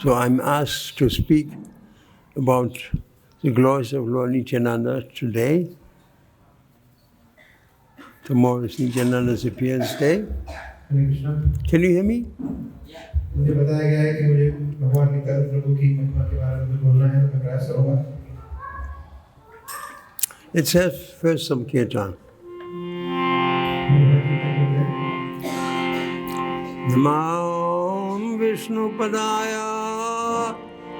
So I'm asked to speak about the glories of Lord Nityananda today. Tomorrow is Nityananda's appearance day. Can you hear me? मुझे बताया गया है कि मुझे भगवान नित्यानंद प्रभु की महिमा के बारे में बोलना है तो मैं प्रयास करूंगा. It says first some kirtan. Namam Vishnu Padaya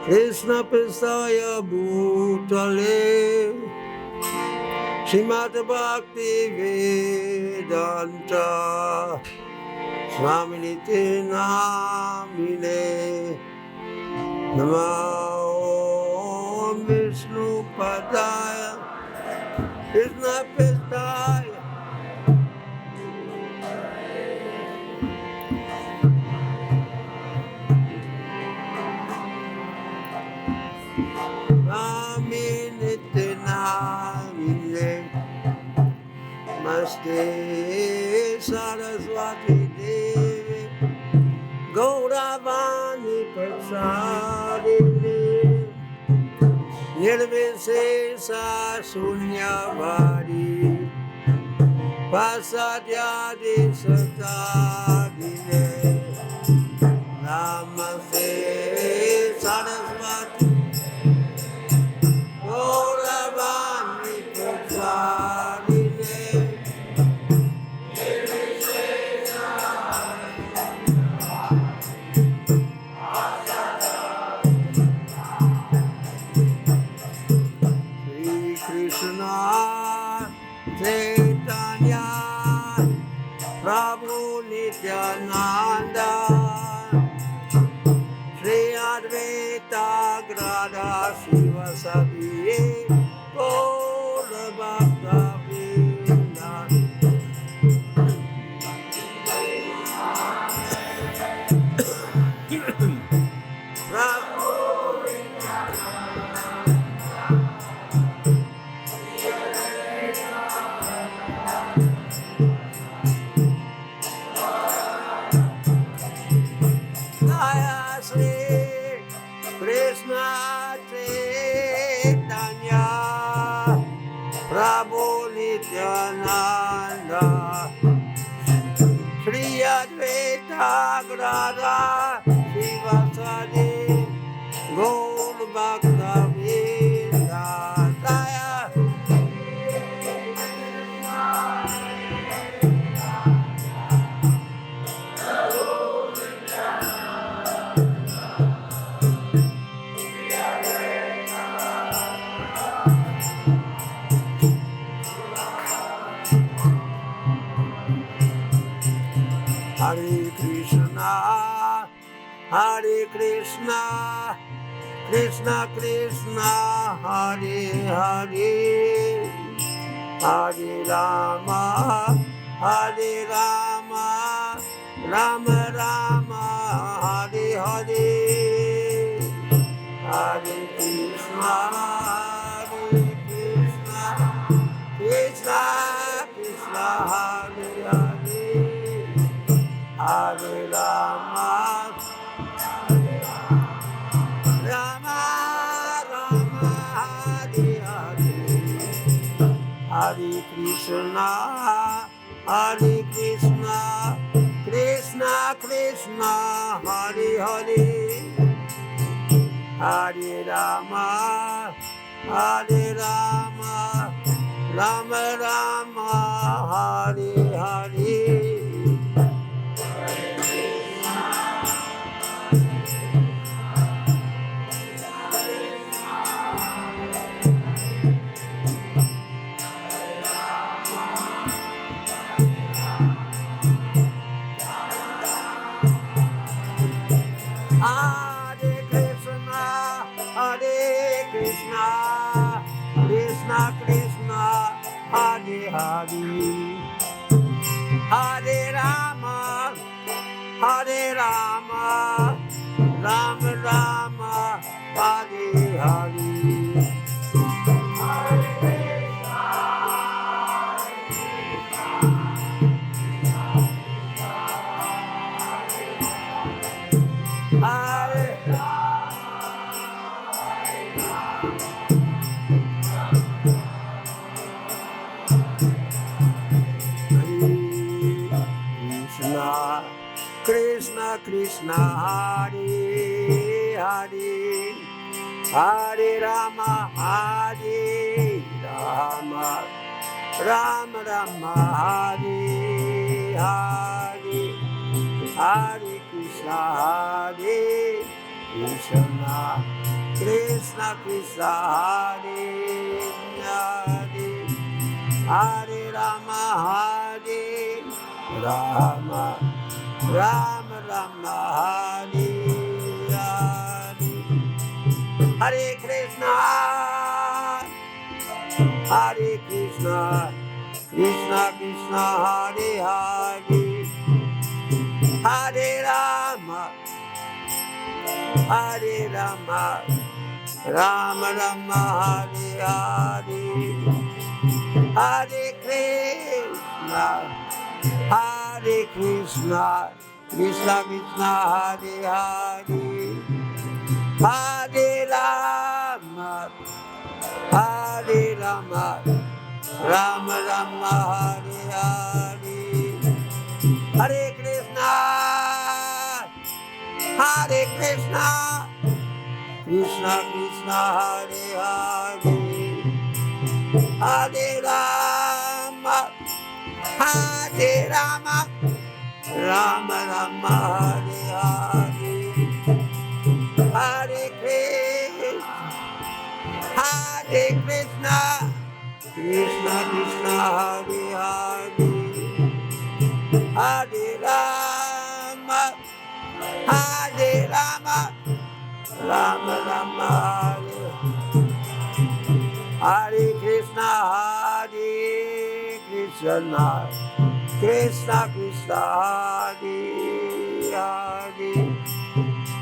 Krishna Pisaya Bhutale Srimad Bhakti Vedanta Swaminiti Namine Namam Vishnu Padaya Krishna Pisaya Swaminiti Namine Namaste Saraswati Devi Gauravani Prachadini Nirvisesa Sunyavadi Pasadyadi Satadine Namaste Saraswati Gauravani Prachadini Krishna Chaitanya Prabhu Nityananda Shri Advaita Grada Sivasadi Gaura Bhakta Vrinda Prabhu Krishna Chaitanya Prabhu Nityananda Shri Advaita Grada Sivasadi Gaur Bhakta Vrinda Hare Krishna, Hare Krishna, Krishna Krishna, Hare Hare, Hare Rama, Hare Rama, Rama Rama, Hare Hare, Hare Krishna, Hare Krishna, Krishna Krishna, Hare Hare. Hare Rama, Rama Rama, Hare Hare, Hare Krishna, Hare Krishna, Krishna Krishna, Hare Hare, Hare Rama, Hare Rama, Rama Rama, Hare Hare. Hare Krishna, Hare Krishna, Krishna Krishna, Hare Hare, Hare Rama, Hare Rama, Rama Rama, Hare Hare. Hare Krishna, Krishna Krishna, Hare Hare, Hare Rama, Hare Rama, Rama Rama, Hare Hare, Hare Krishna, Hare Krishna, Krishna Krishna, Hare Hare, Hare Rama, Hare Rama, Rama Rama, Hare Hare, Hare Krishna, Hare Krishna, Krishna Krishna, Hare Hare, Hare Rama, Hare Rama, Rama Rama, Hare Hare, Hare Krishna, Hare Krishna, Krishna Krishna, Hare Hare, Hare Rama, Hare Rama, Rama Rama, Hare Hare, Hare Krishna, Hare Krishna, Krishna Krishna, Hare Hare, Hare Rama, Hare Rama, Rama Rama, Hare Hare, Hare Krishna, Hare Krishna, Krishna Krishna, Hare Hare, Hare Rama, Hare Rama, Rama Rama, Hare Krishna, Hare Krishna, Krishna Krishna, Hare Hare,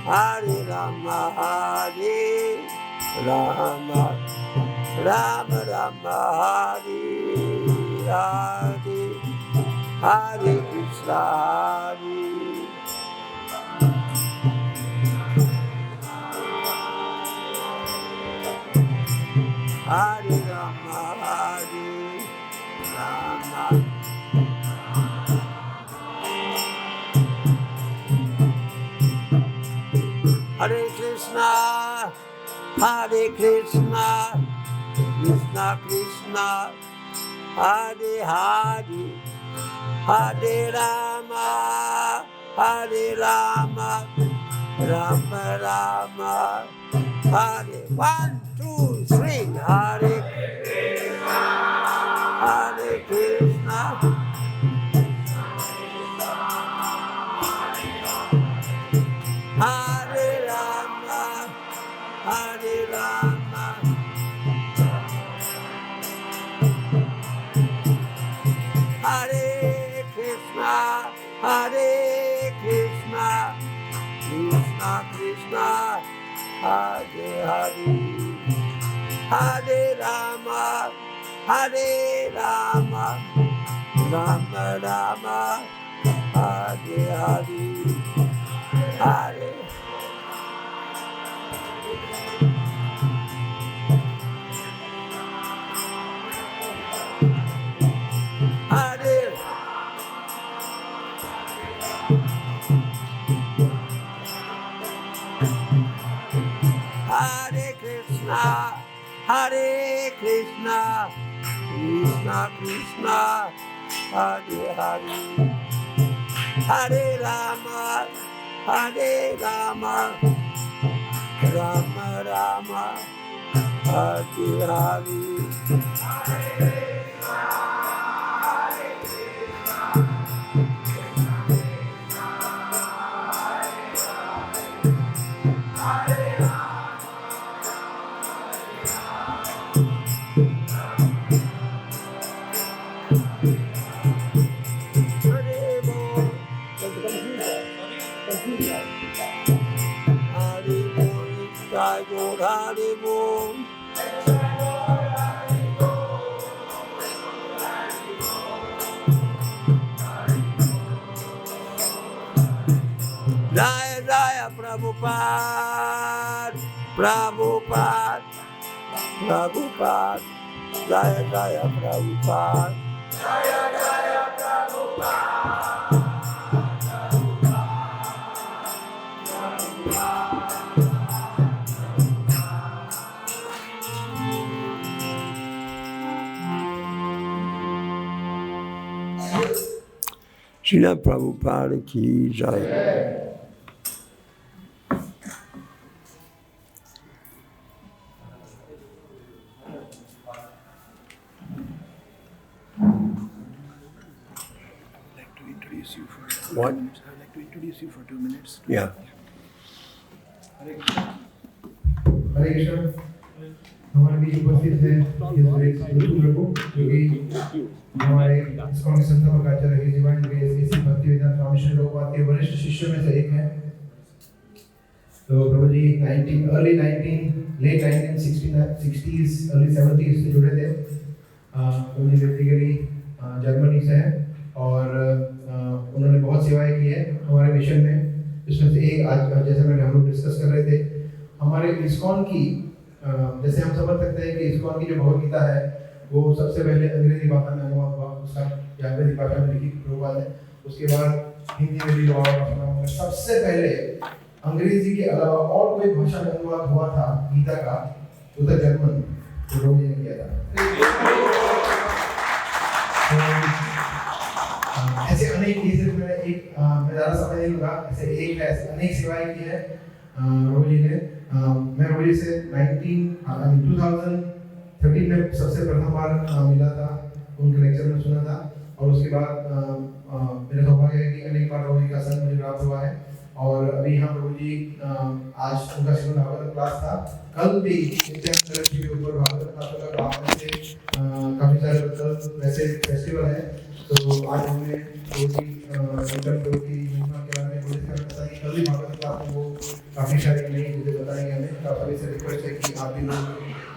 Hare Rama, Hare Rama, Rama Rama, Hare Hare, Hare Krishna, Hare Rama, Hare Rama. Hare Krishna, Hare Krishna, Krishna Krishna, Hare Hare, Hare Rama, Hare Rama, Rama Rama, Hare. 1, 2, 3. Hare Krishna, Hare Krishna, Hare Rama, Hare Rama, Hare Krishna, Hare Krishna, Krishna Krishna, Hare Hare, Hare Rama, Hare Rama, Rama Rama, Hare Hare, Hare. Hare. Hare Krishna, Hare Krishna, Krishna Krishna, Hare Hare, Hare Rama, Hare Rama, Rama Rama, Hare Hare. Hare Bol. Jaya Jaya Prabhupada, Prabhupada, Prabhupada, Jaya Jaya Prabhupada, Jaya Jaya Prabhupada. Srila Prabhupada ki jai. What? I'd like to introduce you for 2 minutes. Yeah. हरे कृष्ण। हमारे बीच उपस्थित है प्रभु जो कि हमारे इस्कॉन के संस्थापक आचार्य his divine grace A C Bhaktivedanta Swami Shri Prabhupada के वरिष्ठ शिष्यों में से एक हैं। तो प्रभु जी लेट 1960s अर्ली 70s से जुड़े थे। प्रभु जी बेसिकली जर्मनी से हैं और उन्होंने बहुत सेवाएं की है हमारे मिशन में। इसमें से एक आज जैसे हम लोग डिस्कस कर रहे थे, हमारे इस्कॉन की जैसे हम समझ सकते हैं कि इस्कॉन की जो भगवद गीता है वो सबसे पहले अंग्रेजी भाषा में अनुवाद हुआ, उसका अंग्रेजी भाषा में लिखी प्रभुपाद ने। उसके बाद हिंदी में भी हुआ। सबसे पहले अंग्रेजी के अलावा और कोई भाषा में अनुवाद हुआ था गीता का तो जर्मन प्रभु जी ने किया था। ऐसे अनेक केसेस में मैं ज़्यादा समय नहीं लूँगा, ऐसे एक है, ऐसे अनेक सेवाएं की है प्रभु जी ने। मैं प्रभु जी से 2013 में सबसे प्रथम बार मिला था, उनके लेक्चर में सुना था और उसके बाद मेरा सौभाग्य है कि अनेक बार प्रभु जी का संग मुझे प्राप्त हुआ है। और अभी हम प्रभु जी आज उनका श्रीमद् भागवत क्लास था, कल भी नित्यानंद जी के ऊपर भागवत क्लास का आपने से काफ़ी सारे वैसे फेस्टिवल है। तो आज हमने प्रभु जी महिमा के बारे में बोले थे, पता है कल भी भागवत क्लास में वो काफ़ी सारी नई चीज़ें बताएंगे हमें। तो सभी से रिक्वेस्ट है कि आप भी लोग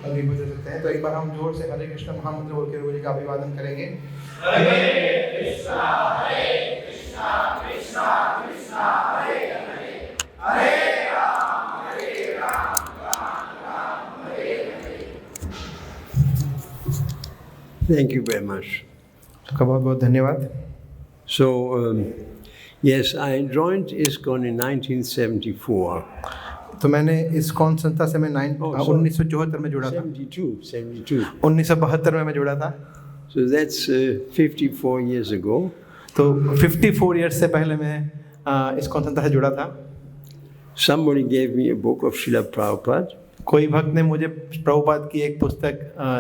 अभी बता सकते हैं। तो एक बार हम जोर से हरे कृष्ण महामंत्र बोल के प्रभु जी का अभिवादन करेंगे। हरे कृष्णा कृष्णा कृष्णा हरे हरे, हरे Ram Ram Ram Hare Hare. Thank you very much. आपका बहुत बहुत धन्यवाद। So, yes, I joined ISKCON in 1974. तो मैंने इस्कॉन संस्था से मैं 1974 में जुड़ा था। 72. 1972 में मैं जुड़ा था। So that's 54 years ago. तो 54 ईयर्स से पहले मैं इस्कॉन संस्था से जुड़ा था। Somebody gave me a book of Srila Prabhupada. कोई भक्त ने मुझे प्रभुपाद की एक पुस्तक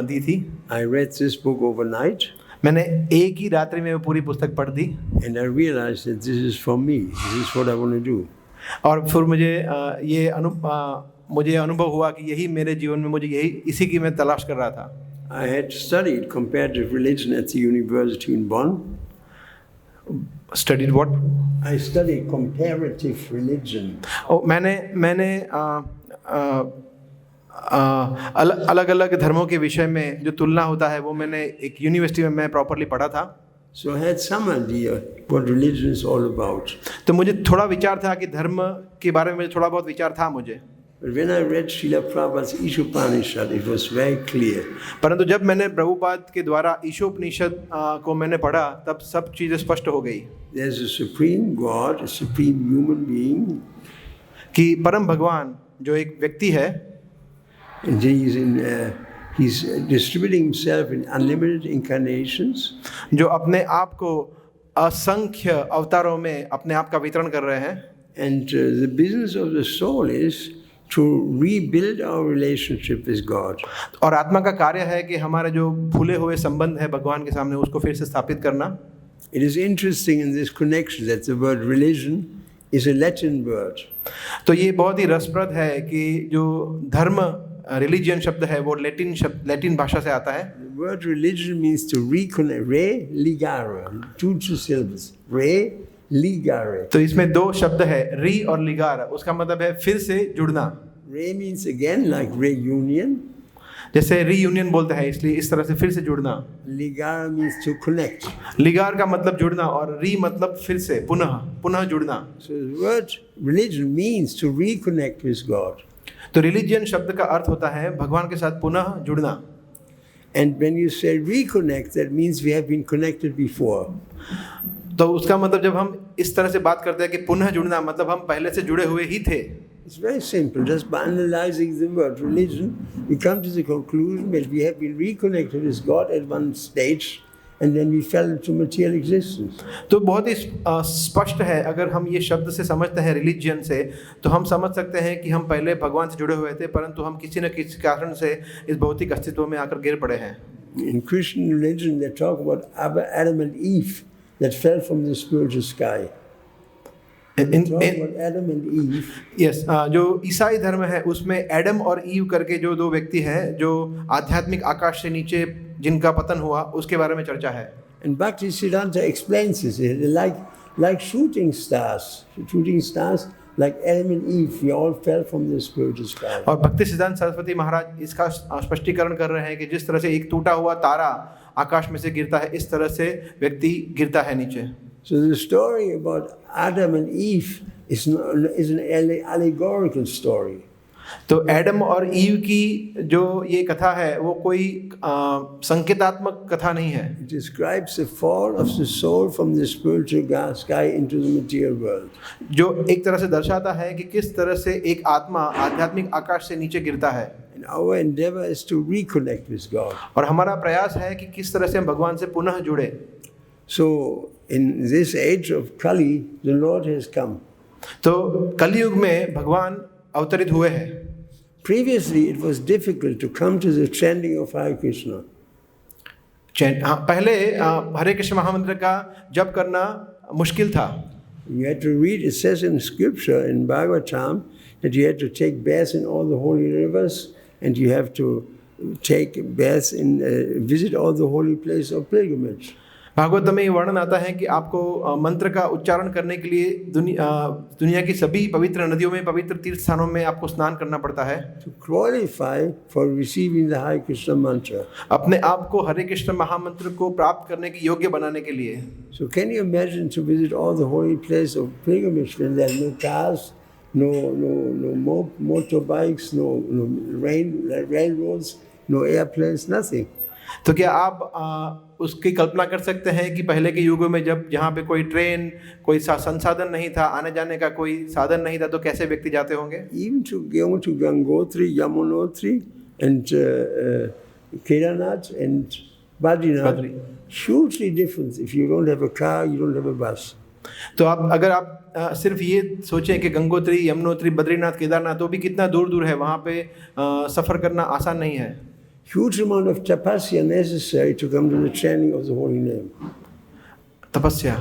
दी थी। I read this book overnight मैंने एक ही रात्रि में वो पूरी पुस्तक पढ़ दी and I realized that this is for me. This is what I want to do. और फिर मुझे अनुभव हुआ कि यही मेरे जीवन में इसी की मैं तलाश कर रहा था। I had studied comparative religion at the university in Bonn. Studied what? I studied comparative religion. मैंने अलग अलग धर्मों के विषय में जो तुलना होता है वो मैंने एक यूनिवर्सिटी में मैं प्रॉपरली पढ़ा था। So I had some idea what religion is all about. तो मुझे थोड़ा विचार था कि धर्म के बारे में मुझे थोड़ा बहुत विचार था मुझे। But when I read Srila Prabhupada's Ishopanishad, it was very clear. परंतु जब मैंने प्रभुपाद के द्वारा ईशोपनिषद को मैंने पढ़ा तब सब चीज़ें स्पष्ट हो गई। There's a supreme God, a supreme human being. कि परम भगवान जो एक व्यक्ति है, and he's distributing himself in unlimited incarnations. जो अपने आप को असंख्य अवतारों में अपने आप का वितरण कर रहे हैं। And the business of the soul is to rebuild our relationship with God. और आत्मा का कार्य है कि हमारे जो भूले हुए संबंध है भगवान के सामने उसको फिर से स्थापित करना। It is interesting in this connection that the word religion is a Latin word. तो ये बहुत ही रसप्रद है कि जो धर्म रिलीजियन शब्द है वो लैटिन भाषा से आता है। The word religion means to reconnect, re-ligare, two syllables, re-ligare. तो इसमें दो शब्द है री और लिगार, उसका मतलब है फिर से जुड़ना। Re means again like reunion. जैसे रीयूनियन बोलते हैं इसलिए इस तरह से फिर से जुड़ना। Ligare means to connect. लिगार का मतलब जुड़ना और री मतलब फिर से पुनः जुड़ना। So the word religion means to reconnect with God. तो रिलीजियन शब्द का अर्थ होता है भगवान के साथ पुनः जुड़ना। And when you say reconnect, that means we have been connected before. तो उसका मतलब जब हम इस तरह से बात करते हैं कि पुनः जुड़ना मतलब हम पहले से जुड़े हुए ही थे। It's very simple. Just by analyzing the word religion, we come to the conclusion that we have been reconnected with God at one stage, and then we fell into material existence. तो बहुत ही स्पष्ट है, अगर हम ये शब्द से समझते हैं रिलीजियन से, तो हम समझ सकते हैं कि हम पहले भगवान से जुड़े हुए थे, परंतु हम किसी न किसी कारण से इस भौतिक अस्तित्व में आकर गिर पड़े हैं। In Christian religion, they talk about Adam and Eve that fell from the spiritual sky. They talk about Adam and Eve. Yes, जो ईसाई धर्म है उसमें एडम और ईव करके जो दो व्यक्ति हैं जो आध्यात्मिक आकाश से नीचे जिनका पतन हुआ, उसके बारे में चर्चा है। And Bhaktisiddhanta explains this. They're like shooting stars, like Adam and Eve, we all fell from the spiritual sky. और भक्ति सिद्धांत सरस्वती महाराज इसका स्पष्टीकरण कर रहे हैं कि जिस तरह से एक टूटा हुआ तारा आकाश में से गिरता है, इस तरह से व्यक्ति गिरता है नीचे। So the story about Adam and Eve is an allegorical story. तो एडम और ईव की जो ये कथा है वो कोई संकेतात्मक कथा नहीं है। It describes the fall of the soul from the spiritual sky into the material world. जो एक तरह से दर्शाता है कि किस तरह से एक आत्मा आध्यात्मिक आकाश से नीचे गिरता है। And our endeavor is to reconnect with God. और हमारा प्रयास है कि किस तरह से हम भगवान से पुनः जुड़े। So in this age of Kali, the Lord has come. तो कलयुग में भगवान अवतरित हुए हैं। Previously, it was difficult to come to the chanting of Hare Krishna. पहले हरे कृष्ण महामंत्र का जप करना मुश्किल था। You had to read, it says in scripture in Bhagavatam that you had to take baths in all the holy rivers and you have to take baths in, visit all the holy places of pilgrimage. Bhagavat में ये वर्णन आता है कि आपको मंत्र का उच्चारण करने के लिए दुनिया की सभी पवित्र नदियों में, पवित्र तीर्थ स्थानों में आपको स्नान करना पड़ता है। To qualify for receiving the Hare Krishna mantra. अपने आप को हरे कृष्ण महामंत्र को प्राप्त करने के योग्य बनाने के लिए। So can you imagine to visit all the holy places of pilgrimage when there are no cars, no motorbikes, no railroads, no airplanes, nothing. तो क्या आप उसकी कल्पना कर सकते हैं कि पहले के युगों में जब जहाँ पे कोई ट्रेन, कोई संसाधन नहीं था, आने जाने का कोई साधन नहीं था, तो कैसे व्यक्ति जाते होंगे? Even to go to Gangotri, Yamunotri and Kedarnath and Badrinath, hugely different. If you don't have a car, you don't have a bus. तो अगर आप सिर्फ ये सोचें कि गंगोत्री, यमुनोत्री, बद्रीनाथ, केदारनाथ, तो भी कितना दूर दूर है, वहाँ पे सफ़र करना आसान नहीं है। Huge amount of tapasya necessary to come to the chanting of the holy name. तपस्या।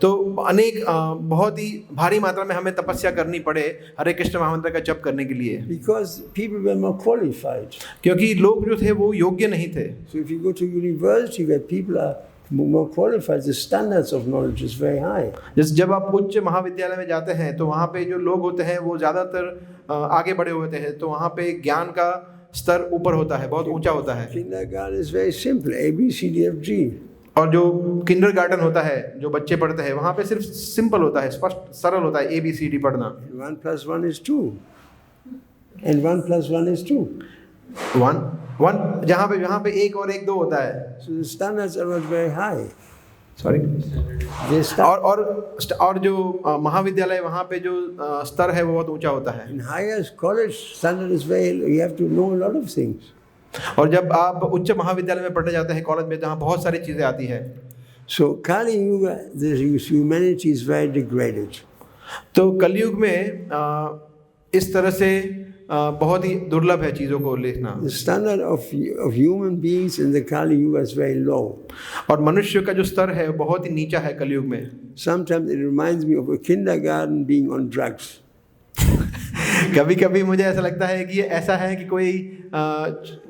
तो अनेक बहुत ही भारी मात्रा में हमें तपस्या करनी पड़े हरे कृष्ण महामंत्र का जप करने के लिए। Because people were more qualified. क्योंकि लोग जो थे वो योग्य नहीं थे। So if you go to university where people are more qualified, the standards of knowledge is very high. जब आप उच्च महाविद्यालय में जाते हैं तो वहाँ पे जो लोग होते हैं वो ज़्यादातर आगे बढ़े होते हैं, तो वहाँ पे ज्ञान का स्तर ऊपर होता है, बहुत ऊंचा होता है। Kindergarten is very simple, A, B, C, D, F, G. और जो किंडरगार्टन होता है, जो बच्चे पढ़ते हैं, वहाँ पे सिर्फ सिंपल होता है, स्पष्ट सरल होता है, ABCD पढ़ना। 1 + 1 is 2, and 1 + 1 is 2. 1 जहाँ पे 1 और 1 2 होता है। So the standards are not very high. Sorry. They start और जो महाविद्यालय वहाँ पे जो स्तर है वो बहुत ऊंचा होता है। in higher college standard is very. You have to know a lot of things. और जब आप उच्च महाविद्यालय में पढ़ने जाते हैं, कॉलेज में, जहाँ बहुत सारी चीज़ें आती है। So Kali Yuga, the humanity is very degraded. तो कलयुग में इस तरह से बहुत ही दुर्लभ है चीज़ों को लिखना। The standard of human beings in the Kali Yuga is very low. और मनुष्य का जो स्तर है बहुत ही नीचा है कलयुग में। Sometimes it reminds me of a kindergarten being on drugs. कभी कभी मुझे ऐसा लगता है कि ये ऐसा है कि कोई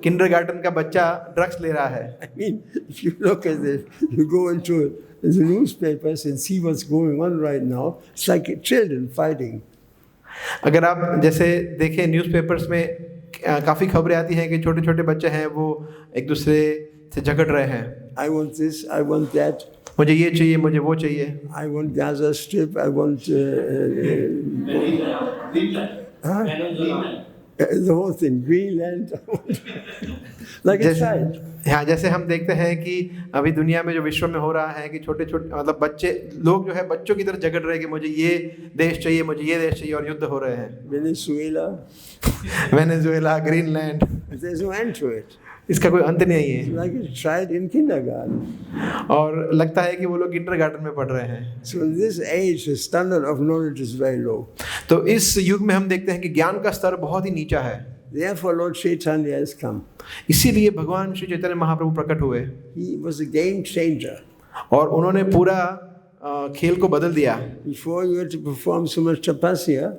किंडरगार्टन का बच्चा ड्रग्स ले रहा है। I mean, if you look at this, you go into the newspapers and see what's going on right now. It's like children fighting. अगर आप जैसे देखें न्यूज़पेपर्स में काफ़ी खबरें आती हैं कि छोटे छोटे बच्चे हैं वो एक दूसरे से झगड़ रहे हैं। I want this, I want that. मुझे ये चाहिए, मुझे वो चाहिए। I want Gaza Strip, I want the whole thing, Greenland. Like a child. हाँ, जैसे हम देखते हैं कि अभी दुनिया में जो विश्व में हो रहा है कि छोटे छोटे मतलब बच्चे लोग जो है बच्चों की तरह झगड़ रहे हैं कि मुझे ये देश चाहिए, मुझे ये देश चाहिए, और युद्ध हो रहे हैं। Venezuela. Venezuela, Greenland. There's no end to it. इसका कोई अंत नहीं है। Like it's tried in kindergarten. और लगता है कि वो लोग किंडरगार्टन में पढ़ रहे हैं। So in this age, the standard of knowledge is very low. तो इस युग में हम देखते हैं कि ज्ञान का स्तर बहुत ही नीचा है। Therefore, Lord Chaitanya has come. इसीलिए भगवान श्री चैतन्य महाप्रभु प्रकट हुए He was a game changer. और उन्होंने पूरा खेल को बदल दिया। Before you had to perform so much tapasya,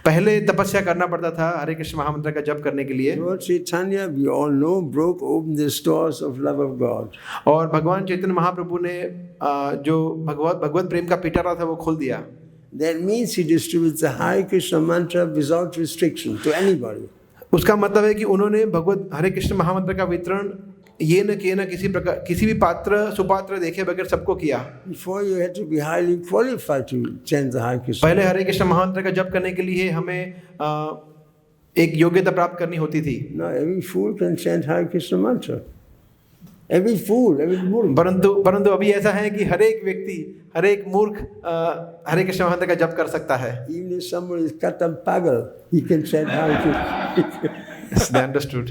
पहले तपस्या करना पड़ता था हरे कृष्ण महामंत्र का जप करने के लिए, Lord Chaitanya, we all know, broke open the stores of love of God. और भगवान चैतन्य महाप्रभु ने जो भगवत प्रेम का पिटारा था वो खोल दिया। That means he distributes the Hare Krishna mantra without restriction to anybody. उसका मतलब है कि उन्होंने भगवत हरे कृष्ण महामंत्र का वितरण ये न किए न किसी प्रकार किसी भी पात्र सुपात्र देखे बगैर सबको किया। Before you had to be highly qualified to chant the Hare Krishna. पहले हरे कृष्ण महामंत्र का जप करने के लिए हमें एक योग्यता प्राप्त करनी होती थी। Now every fool can chant Hare Krishna mantra. Every fool, every fool. परंतु अभी ऐसा है कि हर एक व्यक्ति हर एक मूर्ख हरे कृष्ण महामंत्र का जप कर सकता है। Even if somebody is katam pagal, he can chant Hare Krishna. Yes, they understood.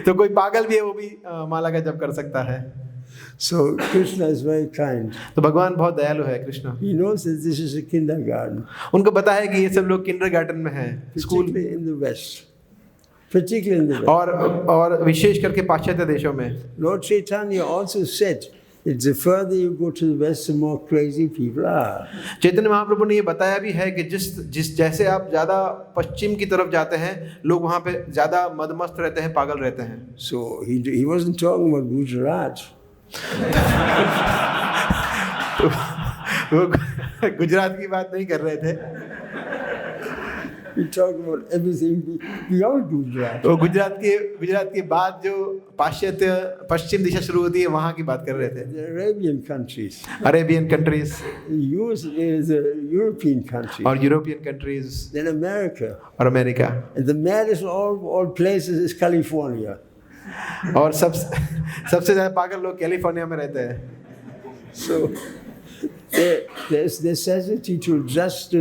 तो कोई पागल भी है वो भी माला का जप कर सकता है। So Krishna is very kind. तो भगवान बहुत दयालु है Krishna. He knows that this is a kindergarten, उनको पता है कि ये सब लोग किंडरगार्टन में हैं, school, particularly in the West. Particularly in the West. और विशेष करके पाश्चात्य देशों में। Lord Chaitanya also said that the further you go to the West, the more crazy people are. Chaitanya Mahaprabhu ने ये बताया भी है कि जिस जैसे आप ज़्यादा पश्चिम की तरफ जाते हैं लोग वहाँ पे ज़्यादा मदमस्त रहते हैं, पागल रहते हैं। So he wasn't talking about Gujarat. वो गुजरात की बात नहीं कर रहे थे, He talking about everything beyond Gujarat. वो गुजरात के बाद जो पाश्चात्य पश्चिम दिशा शुरू होती है वहाँ की बात कर रहे थे। The Arabian countries, Arabian countries the European countries, और यूरोपियन कंट्रीज then America. और America, And the maddest of all places is California. और सबसे ज़्यादा पागल लोग कैलिफोर्निया में रहते हैं। So there's necessity to adjust to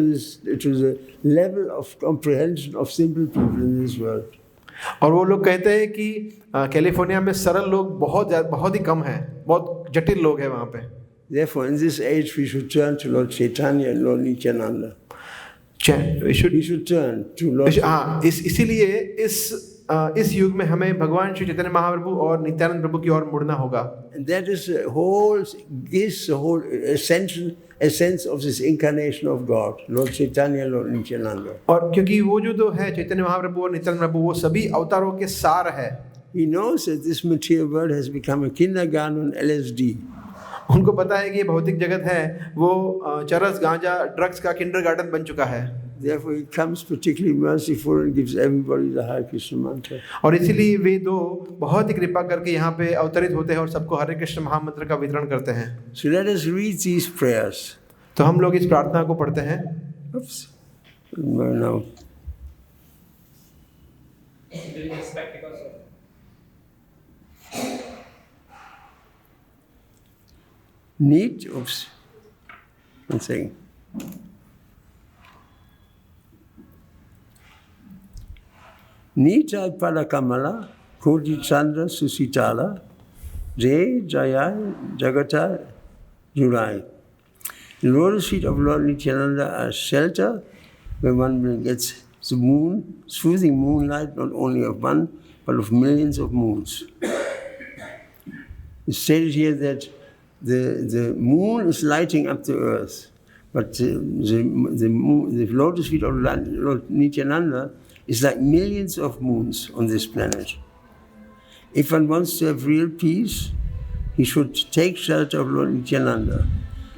the level of comprehension of simple people in this world. और वो लोग कहते हैं कि कैलिफोर्निया में सरल लोग बहुत ही कम हैं, बहुत जटिल लोग हैं वहाँ पे। Therefore, in this age, we should turn to Lord Chaitanya and Lord Nityananda. We should turn to Lord. हाँ, इसीलिए इस युग में हमें भगवान श्री चैतन्य महाप्रभु और नित्यानंद प्रभु की ओर मुड़ना होगा। And that is the whole essence of this incarnation of God, Lord Chaitanya, Lord Nityananda. और क्योंकि वो जो है चैतन्य महाप्रभु और नित्यानंद प्रभु वो सभी अवतारों के सार है। He knows that this material world has become a kindergarten on LSD. उनको पता है कि ये भौतिक जगत है वो चरस गांजा ड्रग्स का किंडरगार्टन बन चुका है। Therefore, he comes particularly merciful and gives everybody the Hare Krishna mantra. और इसीलिए वे दो बहुत ही कृपा करके यहाँ पे अवतरित होते हैं और सबको हरे कृष्ण महामंत्र का वितरण करते हैं। So let us read these prayers. तो हम लोग इस प्रार्थना को पढ़ते हैं। Oops. Now. Oops. One second. Nita Palakamala, Kodi Chandra Susitala, Jai Jaya Jagata Jurai. The lotus feet of Lord Nityananda are shelter where one gets the moon, soothing moonlight, not only of one, but of millions of moons. It's stated here that the moon is lighting up the earth, but the lotus feet of Lord Nityananda is like millions of moons on this planet. If one wants to have real peace, he should take shelter of Lord Nityananda.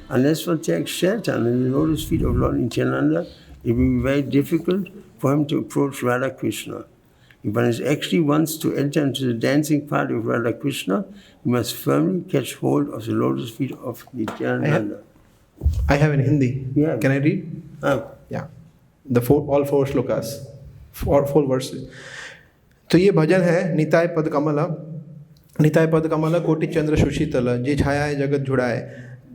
Unless one takes shelter under the lotus feet of Lord Nityananda, it will be very difficult for him to approach Radha Krishna. If one actually wants to enter into the dancing party of Radha Krishna, he must firmly catch hold of the lotus feet of Nityananda. I have in Hindi. Yeah. Can I read? Yeah. All four shlokas. Four verses. तो ये भजन है निताय पद कमला कोटि चंद्र सुशीतल जे छाया है जगत झुड़ाए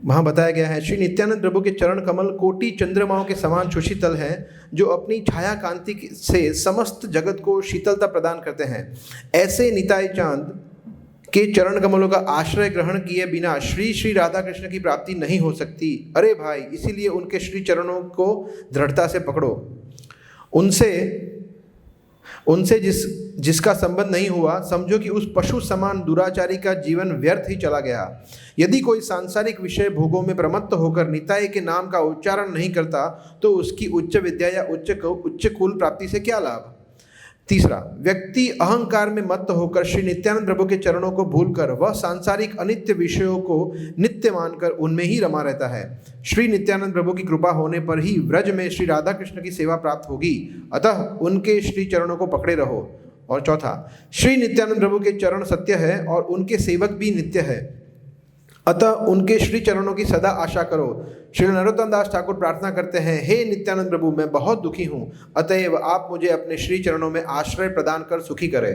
वहाँ बताया गया है, श्री नित्यानंद प्रभु के चरण कमल कोटि चंद्रमाओं के समान सुशीतल है, जो अपनी छाया कांति से समस्त जगत को शीतलता प्रदान करते हैं। ऐसे निताई चांद के चरण कमलों का आश्रय ग्रहण किए बिना श्री श्री राधा कृष्ण की प्राप्ति नहीं हो सकती। अरे भाई, इसीलिए उनके श्री चरणों को दृढ़ता से पकड़ो। उनसे जिसका संबंध नहीं हुआ, समझो कि उस पशु समान दुराचारी का जीवन व्यर्थ ही चला गया। यदि कोई सांसारिक विषय भोगों में प्रमत्त होकर निताई के नाम का उच्चारण नहीं करता, तो उसकी उच्च विद्या या उच्च कुल प्राप्ति से क्या लाभ। तीसरा, व्यक्ति अहंकार में मत्त होकर श्री नित्यानंद प्रभु के चरणों को भूलकर वह सांसारिक अनित्य विषयों को नित्य मानकर उनमें ही रमा रहता है। श्री नित्यानंद प्रभु की कृपा होने पर ही व्रज में श्री राधा कृष्ण की सेवा प्राप्त होगी, अतः उनके श्री चरणों को पकड़े रहो। और चौथा, श्री नित्यानंद प्रभु के चरण सत्य है और उनके सेवक भी नित्य है, अतः उनके श्री चरणों की सदा आशा करो। श्री नरोत्तम दास ठाकुर प्रार्थना करते हैं, हे नित्यानंद प्रभु, मैं बहुत दुखी हूँ, अतएव आप मुझे अपने श्री चरणों में आश्रय प्रदान कर सुखी करें।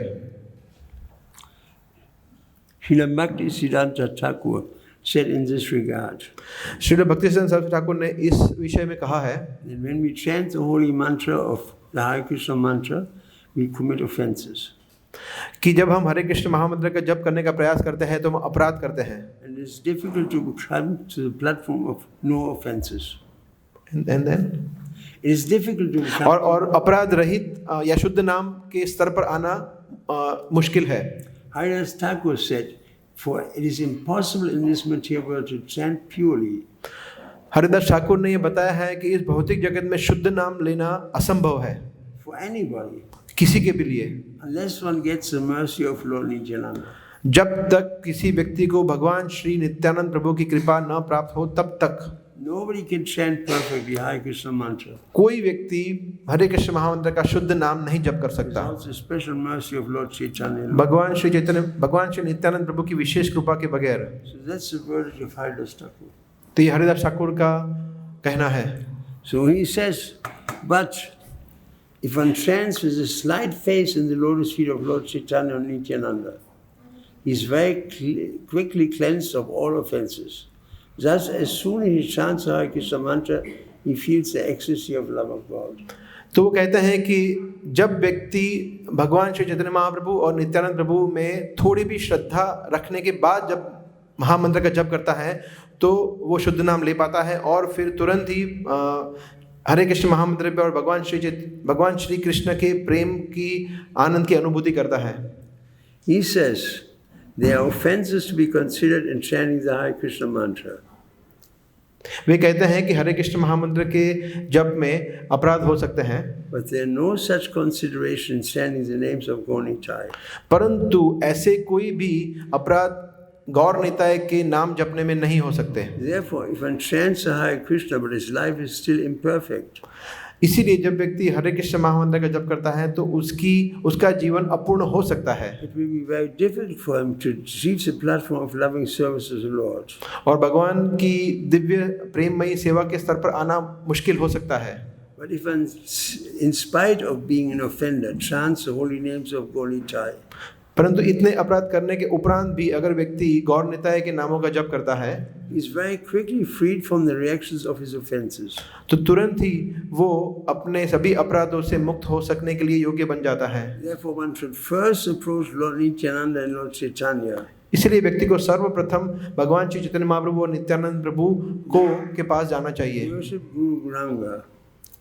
Srila Bhaktisiddhanta Thakur said in this regard, Srila भक्तिसिद्धांत Saraswati Thakur ने इस विषय में कहा है that when we chant the holy mantra of the Hare Krishna mantra, we commit offenses. कि जब हम हरे कृष्ण महामंत्र का जप करने का प्रयास करते हैं तो हम अपराध करते हैं। And it's difficult to come to the platform of no offenses. And then It is difficult to come. और अपराध रहित या शुद्ध नाम के स्तर पर आना मुश्किल है। Haridas Thakur said, for it is impossible in this material world to chant purely. Haridas Thakur ने यह बताया है कि इस भौतिक जगत में शुद्ध नाम लेना असंभव है For anybody, किसी के भी लिए, unless one gets the mercy of Lord Nityananda. जब तक किसी व्यक्ति को भगवान श्री नित्यानंद प्रभु की कृपा न प्राप्त हो तब तक Nobody can chant perfectly Hare Krishna mantra. कोई व्यक्ति हरे कृष्ण महामंत्र का शुद्ध नाम नहीं जप कर सकता। Without the special mercy of Lord Chaitanya. भगवान श्री नित्यानंद प्रभु की विशेष कृपा के बगैर। So that's the verdict of Haridas Thakur. तो ये हरिदास ठाकुर का कहना है। So he says, but if one chants with a slight face in the lotus feet of Lord Chaitanya and Nityananda, he is very quickly cleansed of all offenses. Thus, as soon as he chants the Hare Krishna mantra, he feels the ecstasy of love of God. तो वो कहते हैं कि जब व्यक्ति भगवान श्री चैतन्य महाप्रभु और नित्यानंद प्रभु में थोड़ी भी श्रद्धा रखने के बाद जब महामंत्र का जप करता है तो वो शुद्ध नाम ले पाता है और फिर तुरंत ही हरे कृष्ण महामंत्र पे और भगवान श्री कृष्ण के प्रेम की आनंद की अनुभूति करता है। He says, there are offenses to be considered in chanting the Hare Krishna mantra. वे कहते हैं कि हरे कृष्ण महामंत्र के जप में अपराध हो सकते हैं, But there are no such consideration in chanting the names of Gaunitai. परंतु ऐसे कोई भी अपराध गौर निताय के नाम जपने में नहीं हो सकते। Therefore, if one chants the Hare Krishna but his life is still imperfect, इसीलिए जब व्यक्ति हरे कृष्ण महामंत्र का जप करता है तो उसका जीवन अपूर्ण हो सकता है it will be very difficult for him to reach the platform of loving service to the Lord. और भगवान की दिव्य प्रेममयी सेवा के स्तर पर आना मुश्किल हो सकता है। But if one, in spite of being an offender, chants the holy names of Gaunitai, परंतु इतने अपराध करने के उपरांत भी अगर व्यक्ति गौर निताय के नामों का जप करता है, he is very quickly freed from the reactions of his offenses. तो तुरंत ही वो अपने सभी अपराधों से मुक्त हो सकने के लिए योग्य बन जाता है। Therefore, one should first approach Lord Nityananda and Lord Chaitanya. इसलिए व्यक्ति को सर्वप्रथम भगवान श्री चैतन्य महाप्रभु और नित्यानंद प्रभु के पास जाना चाहिए। Worship Guru Gauranga.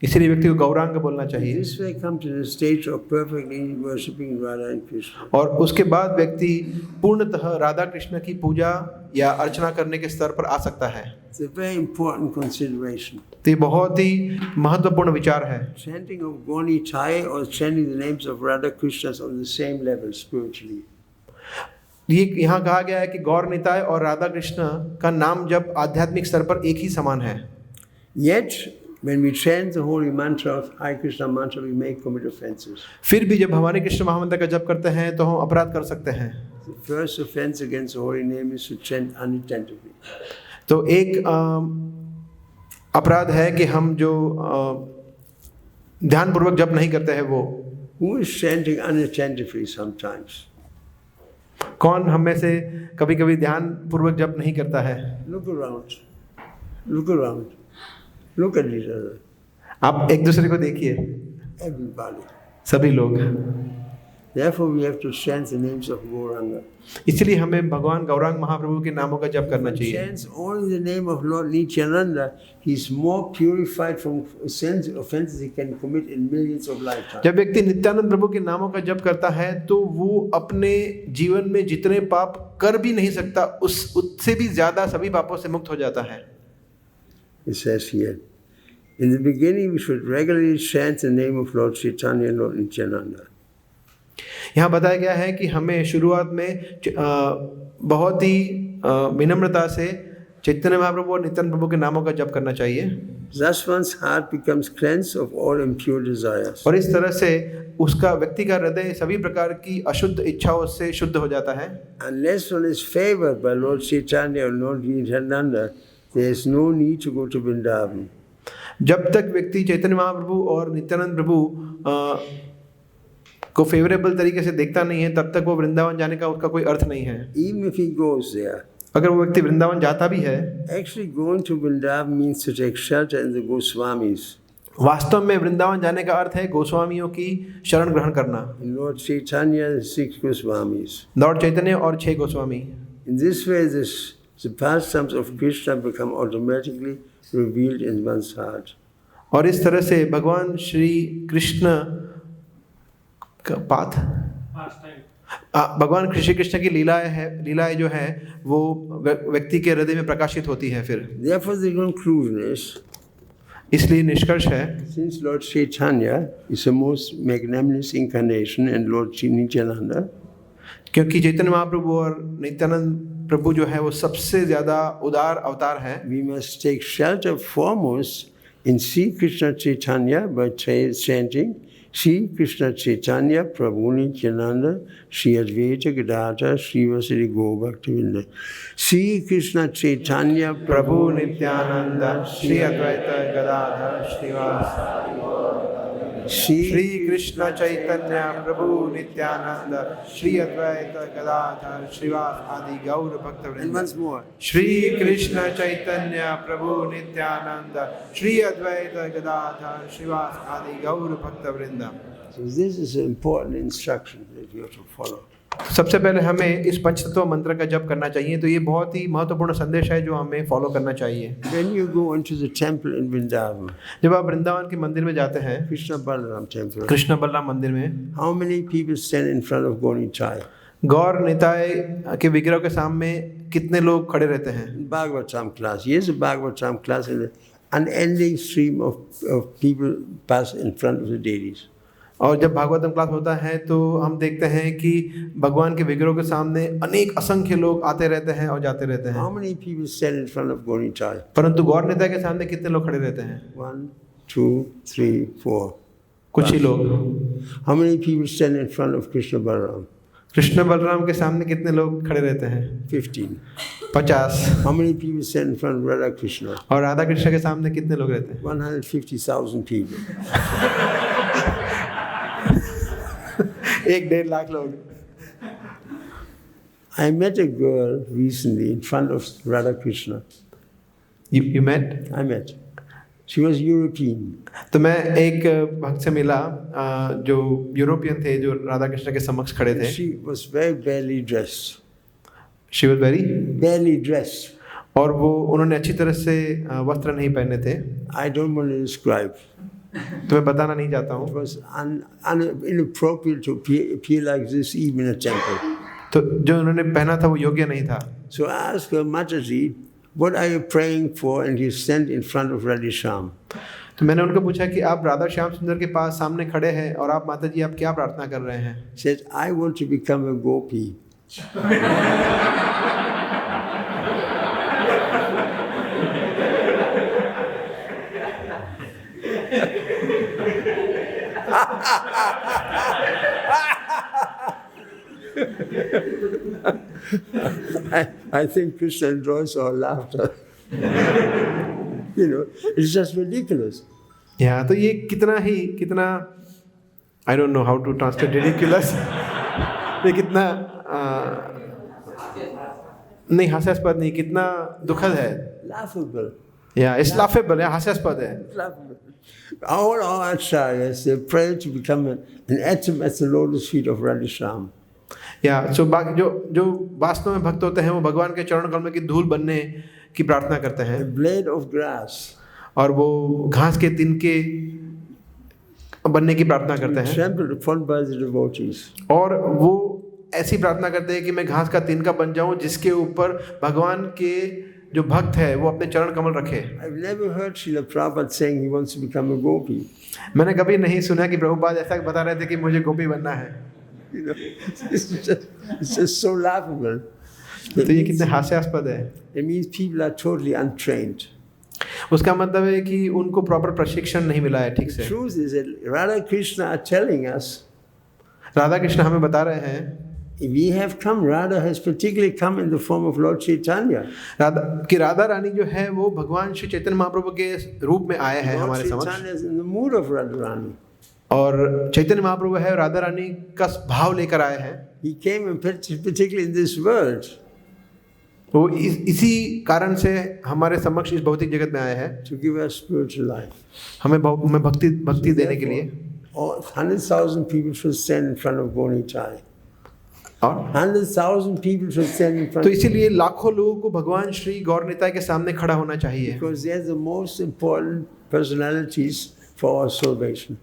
इसीलिए व्यक्ति को गौरांग बोलना चाहिए This way come to the stage of perfectly worshipping Radha and Krishna. और उसके बाद व्यक्ति पूर्णतः राधा कृष्ण की पूजा या अर्चना करने के स्तर पर आ सकता है। It's a very important consideration. तो ये बहुत ही महत्वपूर्ण विचार है। Chanting of Gaunitai or chanting the names of Radha Krishna is on the same level spiritually. ये यहाँ कहा गया है कि गौर निताय और राधा कृष्ण का नाम जप आध्यात्मिक स्तर पर एक ही समान है। Yet, when we chant the holy mantra of Hare Krishna mantra, we may commit offenses. फिर भी जब हमारे कृष्ण महामंत्र का जप करते हैं तो हम अपराध कर सकते हैं। The first offense against the holy name is to chant unattentively. तो एक अपराध है कि हम जो ध्यानपूर्वक जप नहीं करते हैं वो। Who is chanting unattentively sometimes? कौन हम में से कभी कभी ध्यानपूर्वक जप नहीं करता है? Look around. Look around. Look at each other. आप एक दूसरे को देखिए, Everybody. सभी लोग। Therefore, we have to chant the names of Gauranga. इसलिए हमें भगवान गौरांग महाप्रभु के नामों का जप करना चाहिए। Chants only the name of Lord Nityananda. He's more purified from offenses he can commit in millions of lifetimes. जब व्यक्ति नित्यानंद प्रभु के नामों का जप करता है तो वो अपने जीवन में जितने पाप कर भी नहीं सकता उससे भी ज्यादा सभी पापों से मुक्त हो जाता है। It says here, in the beginning we should regularly chant the name of Lord Chaitanya and Lord Nityananda. यहाँ बताया गया है कि हमें शुरुआत में बहुत ही विनम्रता से चैतन्य महाप्रभु और नित्यानंद प्रभु के नामों का जप करना चाहिए। Thus one's heart becomes cleansed of all impure desires. और इस तरह से उसका व्यक्ति का हृदय सभी प्रकार की अशुद्ध इच्छाओं से शुद्ध हो जाता है। Unless one is favored by Lord Chaitanya or Lord Nityananda, there is no need to go to Vrindavan. जब तक व्यक्ति चैतन्य महाप्रभु और नित्यानंद प्रभु को फेवरेबल तरीके से देखता नहीं है तब तक वो वृंदावन जाने का उसका कोई अर्थ नहीं है। Even if he goes there, अगर वो व्यक्ति वृंदावन जाता भी है, actually going to Vrindavan means to take shelter in the Goswamis. वास्तव में वृंदावन जाने का अर्थ है गोस्वामियों की शरण ग्रहण करना। In Lord Chaitanya, the 6 Goswamis. Lord चैतन्य और 6 Goswami. In this way, the pastimes of Krishna become automatically revealed in one's heart. और इस तरह से भगवान श्री कृष्ण का भगवान श्री कृष्ण की लीलाएं जो है वो व्यक्ति के हृदय में प्रकाशित होती है। फिर Therefore, the conclusion is, इसलिए निष्कर्ष है, since Lord Chaitanya is the most magnanimous incarnation and Lord Nityananda, क्योंकि चैतन्य महाप्रभु और नित्यानंद प्रभु जो है वो सबसे ज्यादा उदार अवतार है, we must take shelter foremost in Sri Krishna Chaitanya by chanting Sri Krishna Chaitanya Prabhu Nityananda Sri Advaita Gadadhar Sri Vasari Gopaktavinda. Sri Krishna Chaitanya प्रभु नित्यानंद श्री अद्वैत गदाधर श्रीवास श्री कृष्ण चैतन्य प्रभु नित्यानंद श्री अद्वैत गदाधर श्रीवास आदि गौर भक्त And वृंद। once more, श्री कृष्ण चैतन्य प्रभु नित्यानंद श्री अद्वैत गदाधर श्रीवास आदि गौर भक्त वृंद। so this is an important instruction that you have to follow. सबसे पहले हमें इस पंचतत्व मंत्र का जप करना चाहिए। तो ये बहुत ही महत्वपूर्ण संदेश है जो हमें फॉलो करना चाहिए। When you go into the temple in Vrindavan, जब आप वृंदावन के मंदिर में जाते हैं, Krishna Balaram temple, Krishna Balram मंदिर में, how many people stand in front of Gaunitai? गौर निताय के विग्रह के सामने कितने लोग खड़े रहते हैं? Bhagavatam class. Here's a Bhagavatam class and an unending stream of people pass in front of the deities. और जब भागवतम क्लास होता है तो हम देखते हैं कि भगवान के विग्रहों के सामने अनेक असंख्य लोग आते रहते हैं और जाते रहते हैं। How many people stand in front of Gaunitai? परंतु गौर निताय के सामने कितने लोग खड़े रहते हैं? 1, 2, 3, 4. कुछ ही लोग। How many people stand in front of Krishna Balaram? Krishna Balram के सामने कितने लोग खड़े रहते हैं? 15. 50। How many people stand in front of Radha Krishna? और राधा कृष्ण के सामने कितने लोग रहते हैं? 150,000 people. 1.5 लाख लोग। I met a girl recently in front of Radha Krishna. You met? I met. She was European. तो मैं एक भक्त से मिला जो यूरोपियन थे, जो राधा कृष्ण के समक्ष खड़े थे। She was very badly dressed. She was very Badly dressed. और वो उन्होंने अच्छी तरह से वस्त्र नहीं पहने थे। I don't want to describe. तो मैं बताना नहीं चाहता It हूँ। was inappropriate to appear like this even in a temple. तो जो उन्होंने पहना था वो योग्य नहीं था। So I asked her, Mataji, what are you praying for? And you stand in front of Radhisham. तो मैंने उनको पूछा कि आप राधा श्याम सुंदर के पास सामने खड़े हैं और आप माता जी आप क्या प्रार्थना कर रहे हैं? She said, I want to become a gopi. I think Krishna enjoys our laughter. You know, it's just ridiculous. या तो ये कितना I don't know how to translate ridiculous. ये कितना नहीं हास्यास्पद नहीं, कितना दुखद है। Laughable. या इस laughable है, हास्यास्पद है। All our acharyas, they pray to become an atom at the lotus feet of Radhisham. या जो जो वास्तव में भक्त होते हैं वो भगवान के चरण कमल की धूल बनने की प्रार्थना करते हैं, A blade of grass. और वो घास के तिनके बनने की प्रार्थना करते हैं, Trampled upon by the devotees. और वो ऐसी प्रार्थना करते हैं कि मैं घास का तिनका बन जाऊं जिसके ऊपर भगवान के जो भक्त है वो अपने चरण कमल रखे। I've never heard Srila Prabhupada saying he wants to become a gopi. मैंने कभी नहीं सुना कि प्रभुपाद ऐसा बता रहे थे कि मुझे गोपी बनना है। You know, it's just so laughable. तो ये कितने हास्यास्पद है। It means people are totally untrained. उसका मतलब है कि उनको प्रॉपर प्रशिक्षण नहीं मिला है ठीक The से। truth is that Radha Krishna are telling us, Radha Krishna हमें बता रहे हैं we have come, Radha has particularly come in the form of Lord Chaitanya. Radha Rani जो है वो भगवान श्री चैतन्य महाप्रभु के रूप में आए हैं Lord हमारे समक्ष, Chaitanya is in the mood of Radharani. और चैतन्य महाप्रभु है राधा रानी का भाव लेकर आए हैं। He came in particularly in this world वो इसी कारण से हमारे समक्ष इस भौतिक जगत में आए हैं, to give us spiritual life. हमें भक्ति देने के लिए। All 100,000 people should stand in front of Gonitai. और 100,000 people should stand in front तो of इसीलिए लाखों लोगों को भगवान श्री गौर निताय के सामने खड़ा होना चाहिए, because they're the most important personalities for our salvation.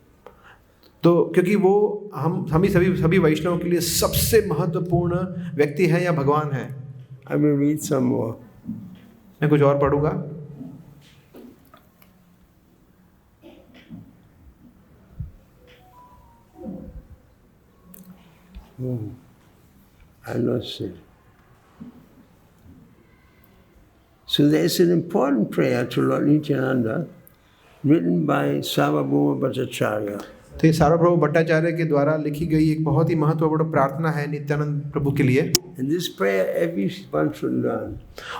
तो क्योंकि वो हम ही सभी वैष्णवों के लिए सबसे महत्वपूर्ण व्यक्ति है या भगवान है। I will read some more. मैं कुछ और पढ़ूंगा। I'm not sure. So there's an important prayer to Lord Nityananda written by Sarvabhauma Bhattacharya. तो ये सार्वभौम भट्टाचार्य के द्वारा लिखी गई एक बहुत ही महत्वपूर्ण प्रार्थना है नित्यानंद प्रभु के लिए, And this prayer everyone should learn.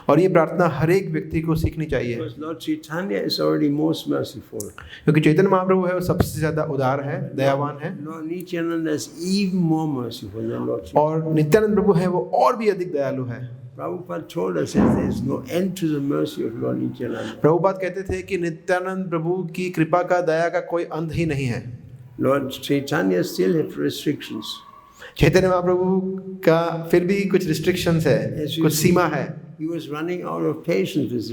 और ये प्रार्थना हर एक व्यक्ति को सीखनी चाहिए, Because Lord Chaitanya is already most merciful. क्योंकि चैतन्य महाप्रभु है वो सबसे ज्यादा उदार है, दयावान है, Lord Nityananda is even more merciful than Lord Chaitanya. और नित्यानंद प्रभु है वो और भी अधिक दयालु है। Prabhupada told us that there is no end to the mercy of Lord Nityananda. Prabhupada कहते थे कि नित्यानंद प्रभु की कृपा का दया का कोई अंत ही नहीं है। Lord Chaitanya still has restrictions. Chaitanya Mahaprabhu का फिर भी कुछ रिस्ट्रिक्शंस है, कुछ सीमा है। He was running out of patience with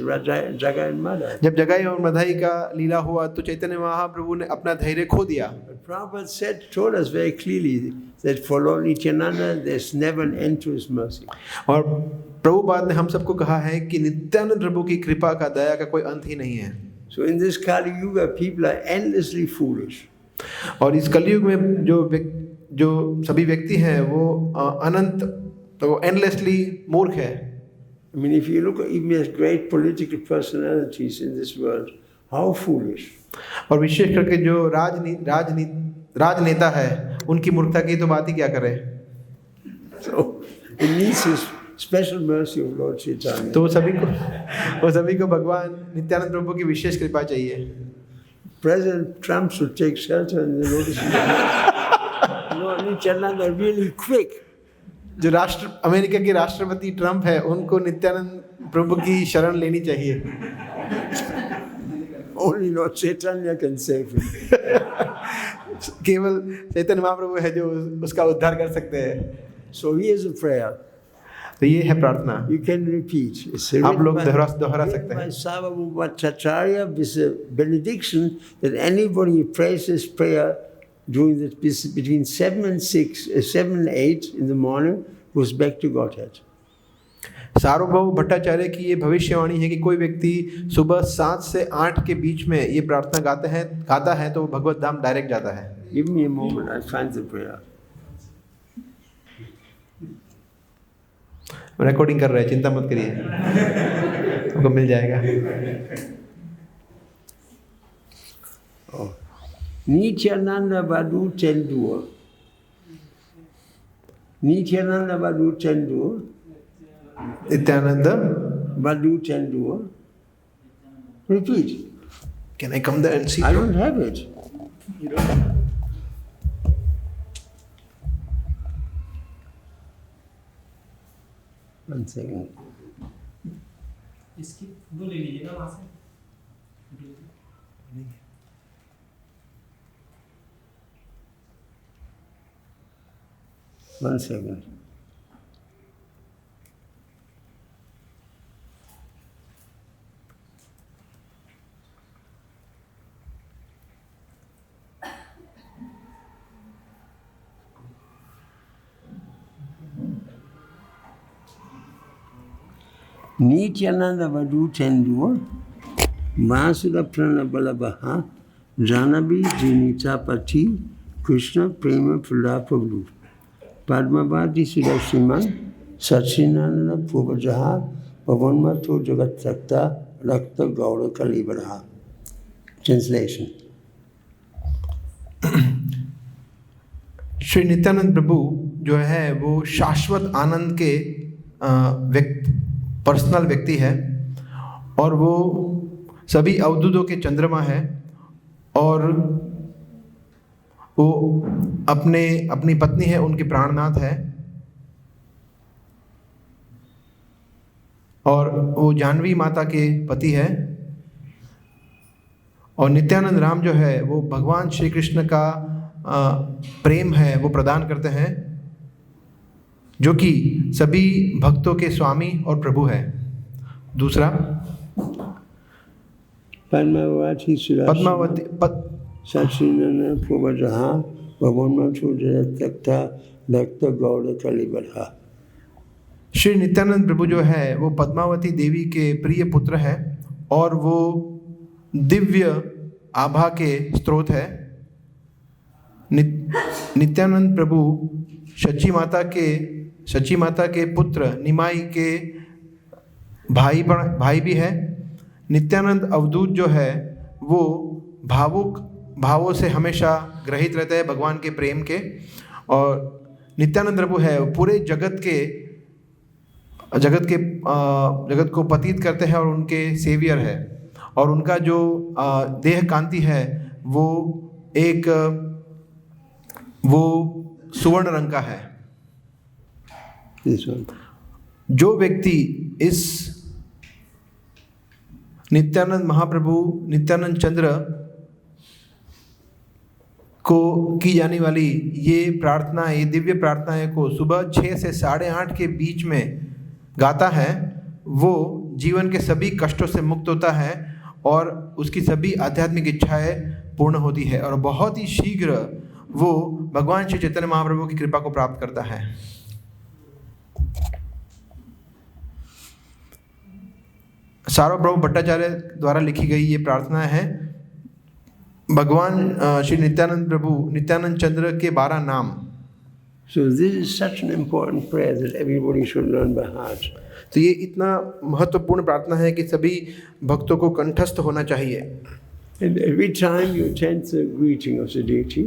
Jagai and Madai. जब जगाई और मधाई का लीला हुआ तो चैतन्य महाप्रभु ने अपना धैर्य खो दिया। But Prabhupada told us very clearly that for Lord Nityananda there's never an end to his mercy. और प्रभुपाद ने हम सबको कहा है कि नित्यानंद प्रभु की कृपा का दया का कोई अंत ही नहीं है। So in this Kali Yuga people are endlessly foolish. और इस कलयुग में जो सभी व्यक्ति हैं वो अनंत, तो एंडलेसली मूर्ख है। I mean, if you look even at great political personalities in this world, how foolish. और विशेष करके जो राजनेता है उनकी मूर्खता की तो बात ही क्या करें। So it needs his special mercy of Lord Chaitanya. तो वो सभी को भगवान नित्यानंद प्रभु की विशेष कृपा चाहिए। President Trump should take shelter in the lotus feet. Lord Nityananda really quick. जो अमेरिका के राष्ट्रपति ट्रम्प है उनको नित्यानंद प्रभु की शरण लेनी चाहिए। Only Lord Chaitanya can save him. केवल चैतन्य महाप्रभु है जो उसका उद्धार कर सकते हैं। So here's a prayer. तो ये है प्रार्थना, You can repeat. It's आप लोग दोहरा सकते written by हैं। Sarvabhauma Bhattacharya with a benediction that anybody who prays this prayer during between 7 and 8 in the morning goes back to Godhead. सार्वभौम भट्टाचार्य की ये भविष्यवाणी है कि कोई व्यक्ति सुबह 7 से 8 के बीच में ये प्रार्थना गाता है तो वो भगवत धाम डायरेक्ट जाता है। Give me a moment, I'll find the prayer. Recording कर रहे हैं, चिंता मत करिए, आपको मिल जाएगा। Oh. Nityananda Vadu Tendur. Nityananda Vadu Tendur. Nityananda Vadu Tendur. Repeat. Can I come there and see? I don't have it. You don't? One second. इसकी वो ले लीजिए ना वहाँ से। 1 second. Nityananda Vadu Tendur, Vasudha Pranabalabaha, Janabi Jinitapati, Krishna Prema Prabhu, Padmavati Sudashiman, Sachinanda Purvajaha, Pavanmato Jagat Sakta, Rakta Gaura Kalibaraha. Translation. Shri Nityanand प्रभु जो है वो शाश्वत आनंद के पर्सनल व्यक्ति है और वो सभी अवधूतों के चंद्रमा है और वो अपनी पत्नी है, उनके प्राणनाथ है और वो जानवी माता के पति है। और नित्यानंद राम जो है वो भगवान श्री कृष्ण का प्रेम है वो प्रदान करते हैं, जो कि सभी भक्तों के स्वामी और प्रभु है। दूसरा पद्मावती सचिनंदन पूर्वजहा भगवान भक्त गौड़ कलिबरहा। श्री नित्यानंद प्रभु जो है वो पद्मावती देवी के प्रिय पुत्र है और वो दिव्य आभा के स्रोत है। नित्यानंद प्रभु सची माता के पुत्र निमाई के भाई भी है। नित्यानंद अवधूत जो है वो भावुक भावों से हमेशा ग्रहित रहते हैं भगवान के प्रेम के, और नित्यानंद प्रभु है पूरे जगत को पतित करते हैं और उनके सेवियर है। और उनका जो देह कांति है वो सुवर्ण रंग का है। जो व्यक्ति इस नित्यानंद महाप्रभु नित्यानंद चंद्र को की जाने वाली ये दिव्य प्रार्थनाएं को सुबह 6 से 8:30 के बीच में गाता है, वो जीवन के सभी कष्टों से मुक्त होता है और उसकी सभी आध्यात्मिक इच्छाएं पूर्ण होती है और बहुत ही शीघ्र वो भगवान श्री चैतन्य महाप्रभु की कृपा को प्राप्त करता है। सार्वभौम भट्टाचार्य द्वारा लिखी गई ये प्रार्थना है भगवान श्री नित्यानंद प्रभु नित्यानंद चंद्र के 12 नाम। So this is such an important prayer that everybody should learn by heart. तो ये इतना महत्वपूर्ण प्रार्थना है कि सभी भक्तों को कंठस्थ होना चाहिए। And every time you chant the greeting of the deity,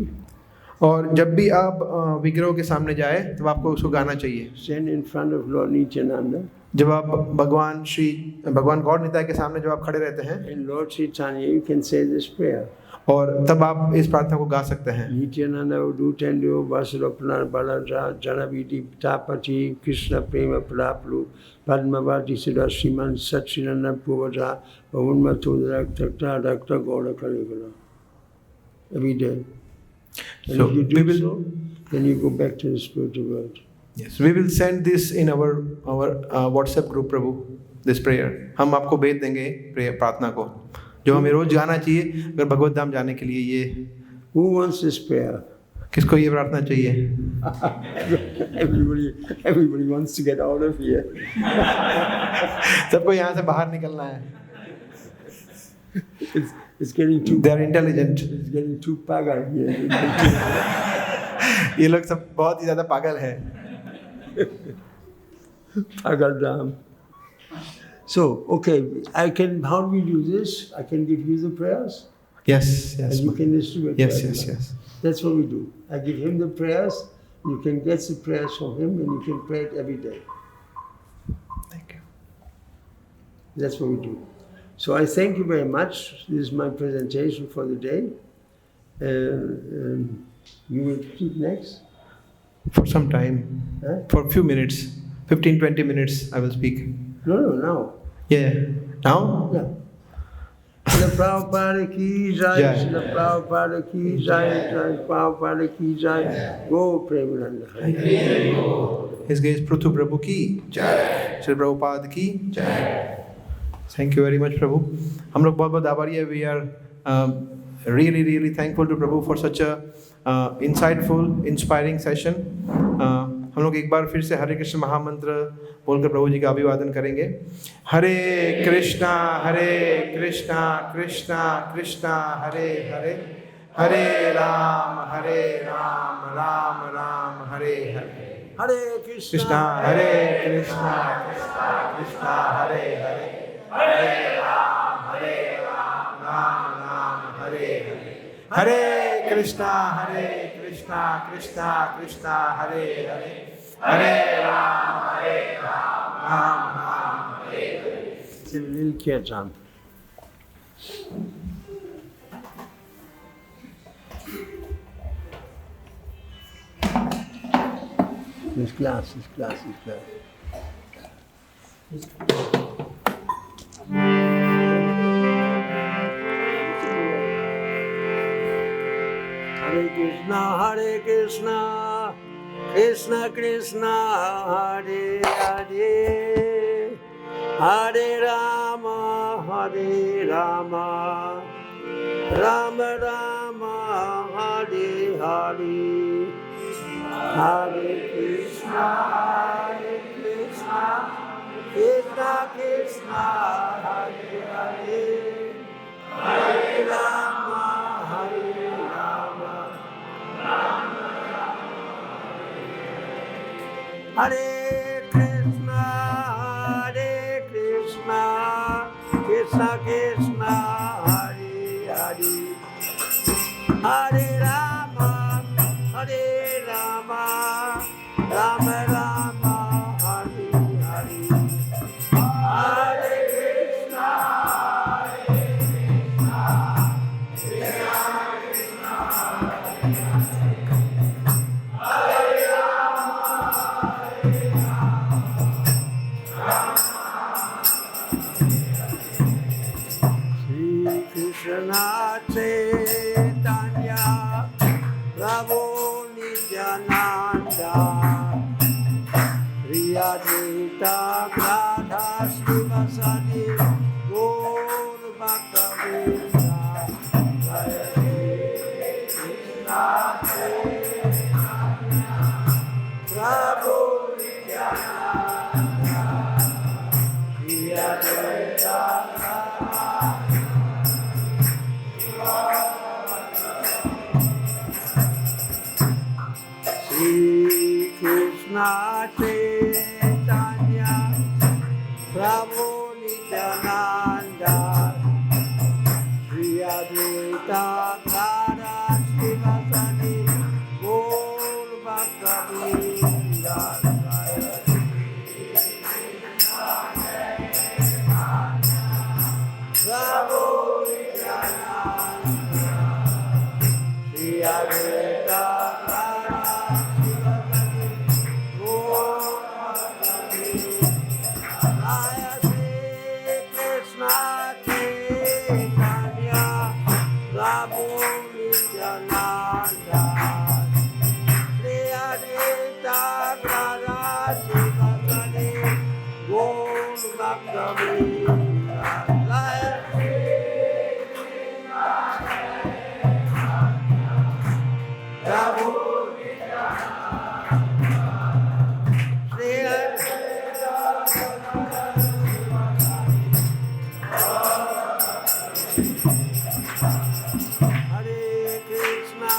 और जब भी आप विग्रह के सामने जाए तो आपको उसको गाना चाहिए। stand in front of Lord Nityananda, जब आप भगवान गौर निताय के सामने जब आप खड़े रहते हैं and Lord Chaitanya, you can say this prayer. और तब आप इस प्रार्थना को गा सकते हैं। Nityananda Udutendu Vasudapana Balaja Janaviti Tapati Krishna Prema Praplu Padmavati Siddhashiman Sachinanda Purvaja Pavunmatu Dakta Gaura Kalibala. Every day. And So if you we do will- so, then you go back to the spiritual world. Yes, we will send this in our WhatsApp group Prabhu this prayer। हम आपको भेज देंगे प्रार्थना को जो हमें रोज गाना चाहिए अगर भगवत धाम जाने के लिए। ये Who wants this prayer? किसको ये प्रार्थना चाहिए? Everybody wants to get out of here. सबको यहाँ से बाहर निकलना है। It's getting too. They are intelligent। It's getting too pagal here. ये लोग सब बहुत ही ज्यादा पागल है। Pagal Dham. So, okay, how do we do this? I can give you the prayers, Yes, and yes, you can distribute yes, prayers. yes, yes। That's what we do. I give him the prayers, you can get the prayers from him, and you can pray it every day. Thank you। That's what we do. So I thank you very much. This is my presentation for the day. You will speak next? For some time, Huh? for a few minutes, 15-20 minutes I will speak। No, now. Yeah, now? Yeah. Srila Prabhupada ki jai, Jai. Srila Prabhupada ki jai, Srila Prabhupada ki jai. Go Premananda. His Grace Pruthu Prabhu ki jai. Srila Prabhupada ki jai. Thank you very much, Prabhu. हम लोग बहुत बहुत आभारी है. We are really thankful to Prabhu for such a insightful, inspiring session. हम लोग एक बार फिर से हरे कृष्ण महामंत्र बोलकर प्रभु जी का अभिवादन करेंगे. हरे कृष्णा कृष्णा कृष्णा हरे हरे, हरे Ram Ram Ram Hare Hare. Hare Krishna Krishna, Hare Krishna Krishna Hare Hare, Hare Ram Ram Ram Hare Hare. Hare Krishna Krishna Krishna Hare Hare, Hare Ram Ram Hare Hare. it's a little kirtan. This glass. Hare Krishna, Krishna Krishna, Hare Hare, Hare Rama, Rama Rama, Hare Hare, Hare Krishna, Krishna Krishna, Hare Hare, Hare Rama, Hare Krishna, Krishna Krishna, Hare Hare, Hare Rama, Rama Rama, Hare Hare, Hare Krishna, Krishna Chaitanya, Prabhu Nityananda, Shri Advaita Radha Srivasadi, Gaur Bhakta-vrinda, Jai Krishna Chaitanya, Prabhu Nityananda, Shri Advaita Shri Krishna Chaitanya, Prabhu Nityananda, Shri Advaita Gadadhara Srivasadi, Gaur Bhakta-vrinda, Prabhu Nityananda, Shri Advaita Hare Krishna,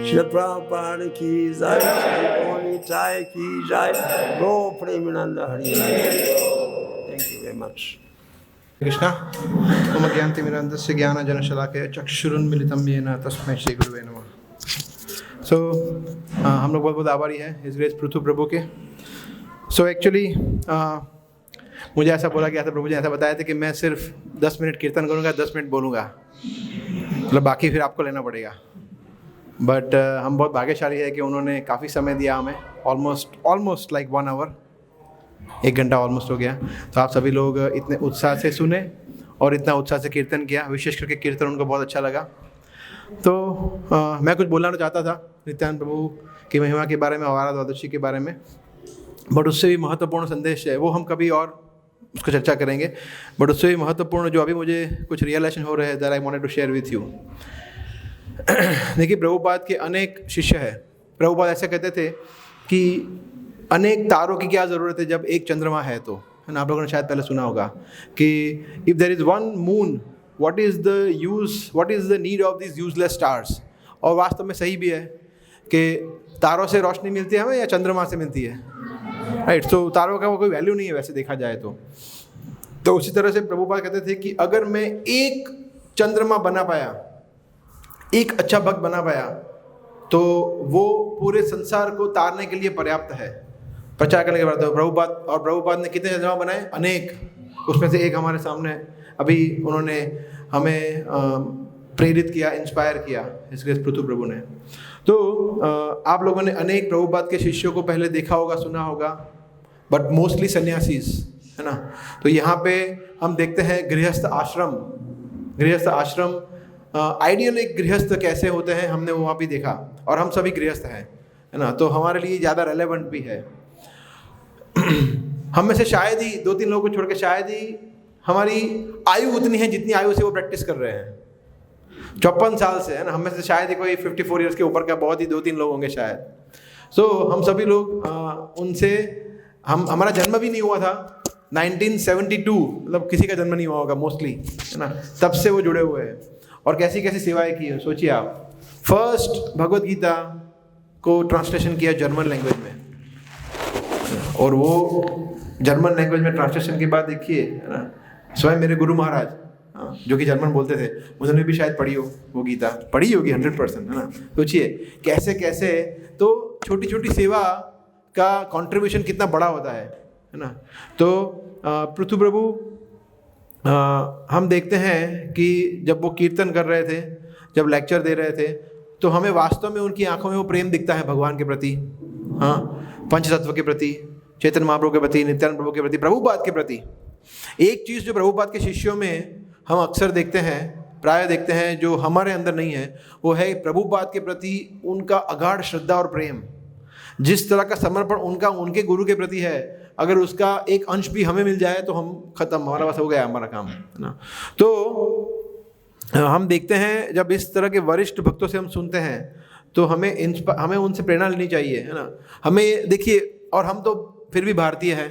Shri Prabhupada की जय, श्री गोनी चाय की जय, गो प्रेमानंद हरि। Thank you very much. कृष्णा मम ज्ञानतिमिरन्धस्य ज्ञानजनशलाकया चक्षुरुन्मीलितं येन तस्मै श्री गुरुवे नमः। सो हम लोग बहुत बहुत आभारी हैं इस ग्रेस पृथु प्रभु के। सो एक्चुअली मुझे ऐसा बोला गया था, प्रभु जी ऐसा बताया था कि मैं सिर्फ 10 मिनट कीर्तन करूँगा, 10 मिनट बोलूँगा, मतलब बाकी फिर आपको लेना पड़ेगा। बट हम बहुत भाग्यशाली है कि उन्होंने काफ़ी समय दिया हमें, ऑलमोस्ट लाइक 1 आवर, 1 घंटा ऑलमोस्ट हो गया। तो आप सभी लोग इतने उत्साह से सुने और इतना उत्साह से कीर्तन किया, विशेष करके कीर्तन उनको बहुत अच्छा लगा। तो मैं कुछ बोलना चाहता था नित्यानंद प्रभु की महिमा के बारे में, आवारा द्वादशी के बारे में, बट उससे भी महत्वपूर्ण संदेश है, वो हम कभी और उसको चर्चा करेंगे। बट उससे भी महत्वपूर्ण जो अभी मुझे कुछ रियलाइजेशन हो रहे हैं, that I wanted to share with you. देखिए, प्रभुपाद के अनेक शिष्य हैं। प्रभुपाद ऐसे कहते थे कि अनेक तारों की क्या ज़रूरत है जब एक चंद्रमा है, तो है ना। आप लोगों ने शायद पहले सुना होगा कि if there is one moon, what is the need of this useless stars. और वास्तव में सही भी है कि तारों से रोशनी मिलती है हमें या चंद्रमा से मिलती है, राइट। तो तारों का वो कोई वैल्यू नहीं है वैसे देखा जाए तो उसी तरह से प्रभुपाद कहते थे कि अगर मैं एक चंद्रमा बना पाया, एक अच्छा भक्त बना पाया, तो वो पूरे संसार को तारने के लिए पर्याप्त है, प्रचार करने के बाद। प्रभुपाद ने कितने चंद्रमा बनाए? अनेक। उसमें से एक हमारे सामने अभी उन्होंने हमें प्रेरित किया, इंस्पायर किया, इसलिए पृथु प्रभु ने। तो आप लोगों ने अनेक प्रभुपाद के शिष्यों को पहले देखा होगा, सुना होगा, बट मोस्टली सन्यासीस, है ना। तो यहाँ पे हम देखते हैं गृहस्थ आश्रम आइडियल एक गृहस्थ कैसे होते हैं, हमने वहाँ भी देखा, और हम सभी गृहस्थ हैं, है ना। तो हमारे लिए ज़्यादा रेलेवेंट भी है। हम में से शायद ही 2-3 लोगों को छोड़ के शायद ही हमारी आयु उतनी है जितनी आयु से वो प्रैक्टिस कर रहे हैं, 54 साल से, है ना। हम में से शायद ही कोई 54 ईयर्स के ऊपर का बहुत ही 2-3 लोग होंगे शायद। सो हम सभी लोग उनसे, हमारा जन्म भी नहीं हुआ था 1972, मतलब किसी का जन्म नहीं हुआ होगा मोस्टली, है ना। तब से वो जुड़े हुए हैं और कैसी कैसी सेवाएं की है। सोचिए आप, फर्स्ट भगवद गीता को ट्रांसलेशन किया जर्मन लैंग्वेज में, और वो जर्मन लैंग्वेज में ट्रांसलेशन के बाद देखिए, है ना, स्वयं मेरे गुरु महाराज हाँ, जो कि जर्मन बोलते थे, उन्होंने भी शायद पढ़ी हो वो गीता, पढ़ी होगी 100%, है ना। सोचिए कैसे कैसे तो छोटी छोटी सेवा का कंट्रीब्यूशन कितना बड़ा होता है ना। तो पृथु प्रभु हम देखते हैं कि जब वो कीर्तन कर रहे थे, जब लेक्चर दे रहे थे, तो हमें वास्तव में उनकी आंखों में वो प्रेम दिखता है भगवान के प्रति, हाँ, पंचतत्व के प्रति, चैतन्य महाप्रभु के प्रति, नित्यानंद प्रभु के प्रति, प्रभुपाद के प्रति। एक चीज़ जो प्रभुपाद के शिष्यों में हम अक्सर देखते हैं, प्राय देखते हैं, जो हमारे अंदर नहीं है, वो है प्रभुपाद के प्रति उनका अगाध श्रद्धा और प्रेम। जिस तरह का समर्पण उनका उनके गुरु के प्रति है, अगर उसका एक अंश भी हमें मिल जाए तो हम खत्म, हमारा बस हो गया हमारा काम, है ना। तो हम देखते हैं जब इस तरह के वरिष्ठ भक्तों से हम सुनते हैं तो हमें उनसे प्रेरणा लेनी चाहिए, है ना। हमें देखिए, और हम तो फिर भी भारतीय हैं,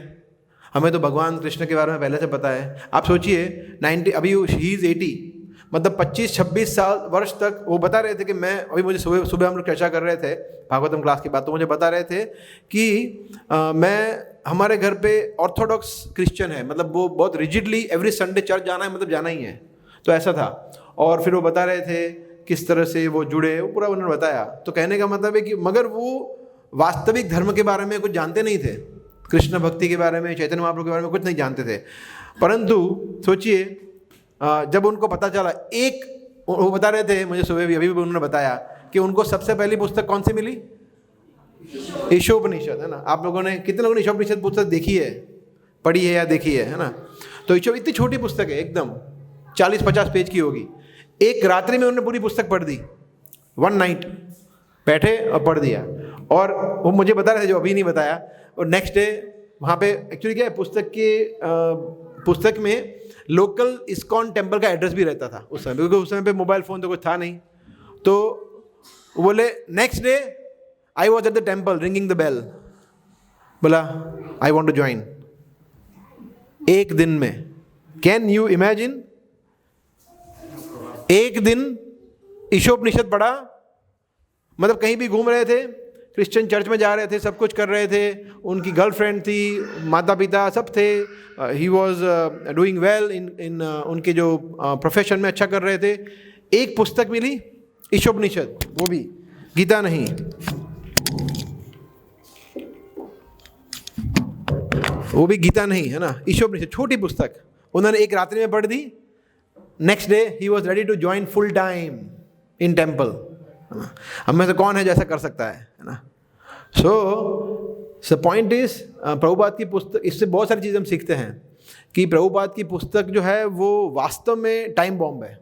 हमें तो भगवान कृष्ण के बारे में पहले से पता है। आप सोचिए 90, अभी ही इज़ 80, मतलब 25-26 साल वर्ष तक वो बता रहे थे कि मैं, अभी मुझे सुबह हम लोग चर्चा कर रहे थे भागवतम क्लास की बात, तो मुझे बता रहे थे कि मैं, हमारे घर पे ऑर्थोडॉक्स क्रिश्चियन है, मतलब वो बहुत रिजिडली एवरी संडे चर्च जाना है, मतलब जाना ही है, तो ऐसा था। और फिर वो बता रहे थे किस तरह से वो जुड़े, वो पूरा उन्होंने बताया। तो कहने का मतलब है कि मगर वो वास्तविक धर्म के बारे में कुछ जानते नहीं थे, कृष्ण भक्ति के बारे में, चैतन्य महाप्रभु के बारे में कुछ नहीं जानते थे। परंतु सोचिए जब उनको पता चला, वो बता रहे थे मुझे सुबह भी, अभी भी उन्होंने बताया कि उनको सबसे पहली पुस्तक कौन सी मिली, ईशोपनिषद, है ना। आप लोगों ने, कितने लोगों ने ईशोपनिषद पुस्तक देखी है, पढ़ी है या देखी है ना। तो ईशोप इतनी छोटी पुस्तक है, एकदम 40-50 पेज की होगी। एक रात्रि में उन्होंने पूरी पुस्तक पढ़ दी, 1 नाइट बैठे और पढ़ दिया। और वो मुझे बता रहे थे, जो अभी नहीं बताया, और नेक्स्ट डे वहाँ पे एक्चुअली क्या है, पुस्तक में लोकल इस्कॉन टेम्पल का एड्रेस भी रहता था उस समय, क्योंकि उस समय पे मोबाइल फ़ोन तो कुछ था नहीं। तो बोले next day I was at the temple ringing the bell, बोला आई वॉन्ट टू ज्वाइन। एक दिन में, कैन यू इमेजिन, एक दिन ईशोपनिषद पढ़ा, मतलब कहीं भी घूम रहे थे, क्रिश्चियन चर्च में जा रहे थे, सब कुछ कर रहे थे, उनकी गर्लफ्रेंड थी, माता पिता सब थे, he was doing well in उनके जो प्रोफेशन में अच्छा कर रहे थे। एक पुस्तक मिली, ईशोपनिषद, वो भी गीता नहीं, वो भी गीता नहीं, है ना, ईशोपनिषद, छोटी पुस्तक, उन्होंने एक रात्रि में पढ़ दी। नेक्स्ट डे ही was ready to join full time in temple. हम में से कौन है जो ऐसा कर सकता है ना। सो पॉइंट इज, प्रभुपाद की पुस्तक, इससे बहुत सारी चीज़ें हम सीखते हैं कि प्रभुपाद की पुस्तक जो है वो वास्तव में टाइम बॉम्ब है।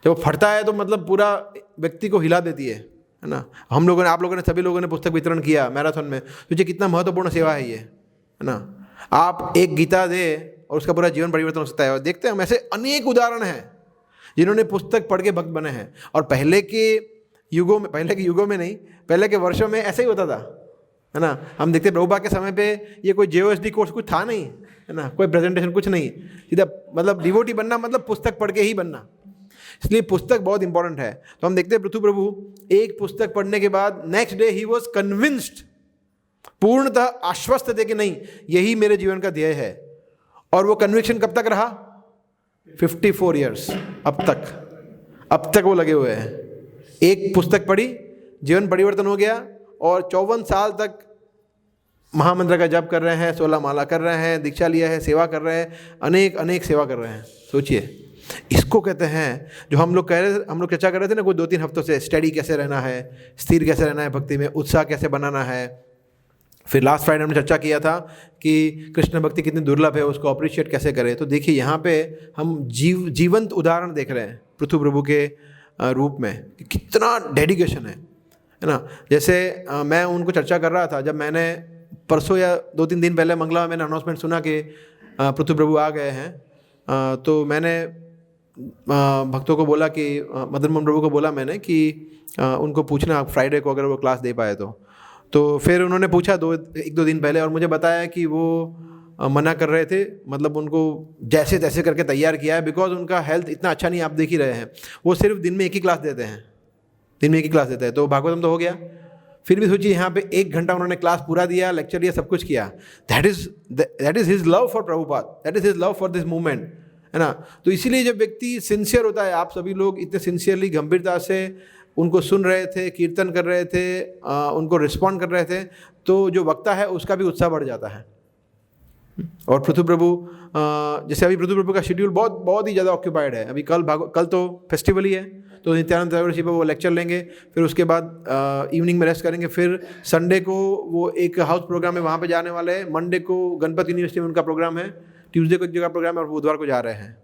जब वो फटता है तो मतलब पूरा व्यक्ति को हिला देती है ना। हम लोगों ने, आप लोगों ने, सभी लोगों ने पुस्तक वितरण किया मैराथन में, सोचिए कितना महत्वपूर्ण सेवा है ये, है ना। आप एक गीता दे और उसका पूरा जीवन परिवर्तन हो सकता है। और देखते हैं हम ऐसे अनेक उदाहरण हैं जिन्होंने पुस्तक पढ़ के भक्त बने हैं। और पहले के युगों में नहीं, पहले के वर्षों में ऐसा ही होता था, है ना। हम देखते प्रभुपाद के समय पे ये कोई JOSD कोर्स कुछ था नहीं, है ना, कोई प्रेजेंटेशन कुछ नहीं, सीधा मतलब डिवोटी बनना मतलब पुस्तक पढ़ के ही बनना। इसलिए पुस्तक बहुत इंपॉर्टेंट है। तो हम देखते हैं पृथु प्रभु एक पुस्तक पढ़ने के बाद नेक्स्ट डे ही वॉज कन्विंस्ड, पूर्णतः आश्वस्त थे कि नहीं, यही मेरे जीवन का ध्येय है। और वो कन्विक्शन कब तक रहा, 54 ईयर्स, अब तक वो लगे हुए हैं। एक पुस्तक पढ़ी, जीवन परिवर्तन हो गया, और 54 साल तक महामंत्र का जप कर रहे हैं, 16 माला कर रहे हैं, दीक्षा लिया है, सेवा कर रहे हैं, अनेक सेवा कर रहे हैं। सोचिए, इसको कहते हैं जो हम लोग चर्चा कर रहे थे ना कोई 2-3 हफ्तों से, स्टडी कैसे रहना है, स्थिर कैसे रहना है भक्ति में, उत्साह कैसे बनाना है। फिर लास्ट फ्राइडे हमने चर्चा किया था कि कृष्ण भक्ति कितनी दुर्लभ है, उसको अप्रिशिएट कैसे करें। तो देखिए यहाँ पे हम जीवंत उदाहरण देख रहे हैं पृथु प्रभु के रूप में, कितना डेडिकेशन है ना। जैसे मैं उनको चर्चा कर रहा था, जब मैंने परसों या 2-3 दिन पहले मंगला मैंने अनाउंसमेंट सुना कि पृथु प्रभु आ गए हैं, तो मैंने भक्तों को बोला कि, मदन मोहन प्रभु को बोला मैंने कि उनको पूछना फ्राइडे को अगर वो क्लास दे पाए तो फिर उन्होंने पूछा 1-2 दिन पहले, और मुझे बताया कि वो मना कर रहे थे, मतलब उनको जैसे तैसे करके तैयार किया है, बिकॉज उनका हेल्थ इतना अच्छा नहीं, आप देख ही रहे हैं। वो सिर्फ दिन में एक ही क्लास देते हैं, तो भागवतम तो हो गया। फिर भी सोचिए यहाँ पे 1 घंटा उन्होंने क्लास पूरा दिया, लेक्चर दिया, सब कुछ किया। That is his love for Prabhupada, that is his love for this movement, है ना। तो इसीलिए जब व्यक्ति सिंसियर होता है, आप सभी लोग इतने सिंसियरली गंभीरता से उनको सुन रहे थे, कीर्तन कर रहे थे, उनको रिस्पॉन्ड कर रहे थे, तो जो वक्ता है उसका भी उत्साह बढ़ जाता है। और पृथु प्रभु, जैसे अभी पृथु प्रभु का शेड्यूल बहुत ही ज़्यादा ऑक्यूपाइड है। अभी कल तो फेस्टिवल ही है, तो नित्यानंद त्रयोदशी पर वो लेक्चर लेंगे, फिर उसके बाद इवनिंग में रेस्ट करेंगे, फिर संडे को वो एक हाउस प्रोग्राम है वहाँ पे जाने वाले हैं, मंडे को गणपति यूनिवर्सिटी में उनका प्रोग्राम है, ट्यूसडे को एक जगह प्रोग्राम है और बुधवार को जा रहे हैं।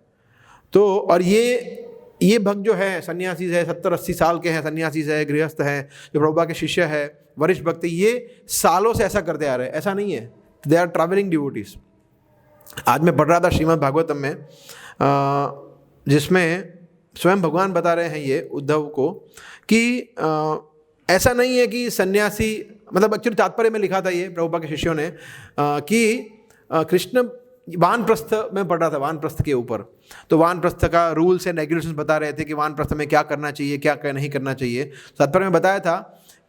तो और ये भक्त जो है सन्यासी है, 70-80 साल के हैं, सन्यासी है, गृहस्थ है, जो प्रभुपाद के शिष्य है, वरिष्ठ भक्त, ये सालों से ऐसा करते आ रहे हैं। ऐसा नहीं है, दे आर ट्रैवलिंग डिवोटीज। आज मैं पढ़ रहा था श्रीमद् भागवतम में, जिसमें स्वयं भगवान बता रहे हैं ये उद्धव को कि ऐसा नहीं है कि सन्यासी, मतलब एक्चुअली तात्पर्य में लिखा था ये प्रभुपाद के शिष्यों ने कि कृष्ण वानप्रस्थ में पढ़ रहा था, वानप्रस्थ के ऊपर, तो वानप्रस्थ का रूल्स एंड रेगुलेशंस बता रहे थे कि वानप्रस्थ में क्या करना चाहिए, क्या नहीं करना चाहिए। तात्पर्य में बताया था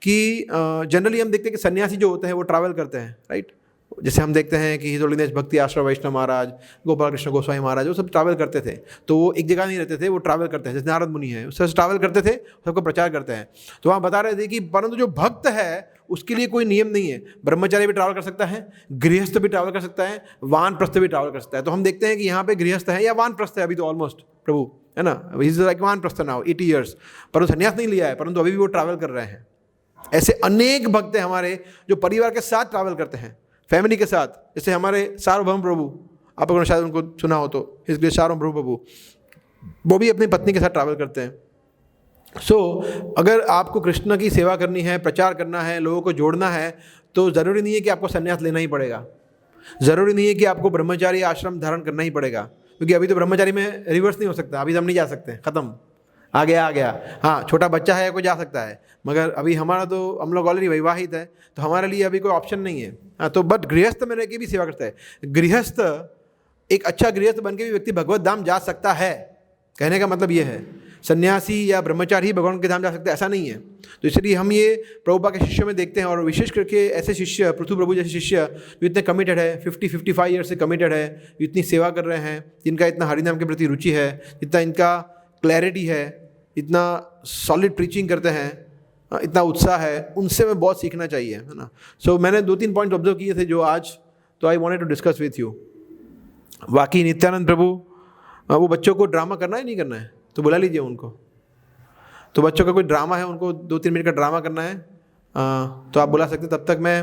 कि जनरली हम देखते हैं कि सन्यासी जो होते हैं वो ट्रैवल करते हैं, राइट। जैसे हम देखते हैं कि हिज होलीनेस भक्ति आश्रम वैष्णव महाराज, गोपाल कृष्ण गोस्वामी महाराज, वो सब ट्रैवल करते थे। तो वो एक जगह नहीं रहते थे, वो ट्रैवल करते हैं। जैसे नारद मुनि है, उससे ट्रैवल करते थे, सबको प्रचार करते हैं। तो वहाँ बता रहे थे कि परंतु जो भक्त है उसके लिए कोई नियम नहीं है। ब्रह्मचारी भी ट्रैवल कर सकता है, गृहस्थ भी ट्रैवल कर सकता है, वानप्रस्थ भी ट्रैवल कर सकता है। तो हम देखते हैं कि यहाँ पे गृहस्थ है या वानप्रस्थ है अभी तो ऑलमोस्ट प्रभु, है ना, इज लाइक वानप्रस्थ नाउ 80 years, पर संन्यास नहीं लिया है, परंतु अभी भी वो ट्रैवल कर रहे हैं। ऐसे अनेक भक्त हैं हमारे जो परिवार के साथ ट्रैवल करते हैं, फैमिली के साथ। जैसे हमारे सार्वभौम प्रभु, आप अगर शायद उनको सुना हो तो, इसलिए सार्वभौम प्रभु, वो भी अपनी पत्नी के साथ ट्रैवल करते हैं। अगर आपको कृष्ण की सेवा करनी है, प्रचार करना है, लोगों को जोड़ना है, तो ज़रूरी नहीं है कि आपको संन्यास लेना ही पड़ेगा, ज़रूरी नहीं है कि आपको ब्रह्मचारी आश्रम धारण करना ही पड़ेगा, क्योंकि अभी तो ब्रह्मचारी में रिवर्स नहीं हो सकता, अभी तो हम नहीं जा सकते, ख़त्म, आ गया। हाँ, छोटा बच्चा है कोई जा सकता है, मगर अभी हमारा तो, हम लोग ऑलरेडी विवाहित है, तो हमारे लिए अभी कोई ऑप्शन नहीं है। हाँ, तो बट गृहस्थ में रह के भी सेवा करता है। गृहस्थ, एक अच्छा गृहस्थ बन के भी व्यक्ति भगवत धाम जा सकता है, कहने का मतलब ये है। सन्यासी या ब्रह्मचारी ही भगवान के धाम जा सकते हैं, ऐसा नहीं है। तो इसलिए हम ये प्रभुपाद के शिष्यों में देखते हैं, और विशेष करके ऐसे शिष्य, पृथु प्रभु जैसे शिष्य जो इतने कमिटेड है, 50-55 ईयर से कमिटेड है, इतनी सेवा कर रहे हैं, जिनका इतना हरिनाम के प्रति रुचि है, इतना इनका क्लैरिटी है, इतना सॉलिड प्रीचिंग करते हैं, इतना उत्साह है, उनसे मैं बहुत सीखना चाहिए, है ना। सो मैंने 2-3 पॉइंट ऑब्जर्व किए थे जो आज, तो I wanted to discuss with you. बाकी नित्यानंद प्रभु, वो बच्चों को ड्रामा करना है नहीं करना है तो बुला लीजिए उनको। तो बच्चों का कोई ड्रामा है, उनको 2-3 मिनट का ड्रामा करना है, तो आप बुला सकते। तब तक मैं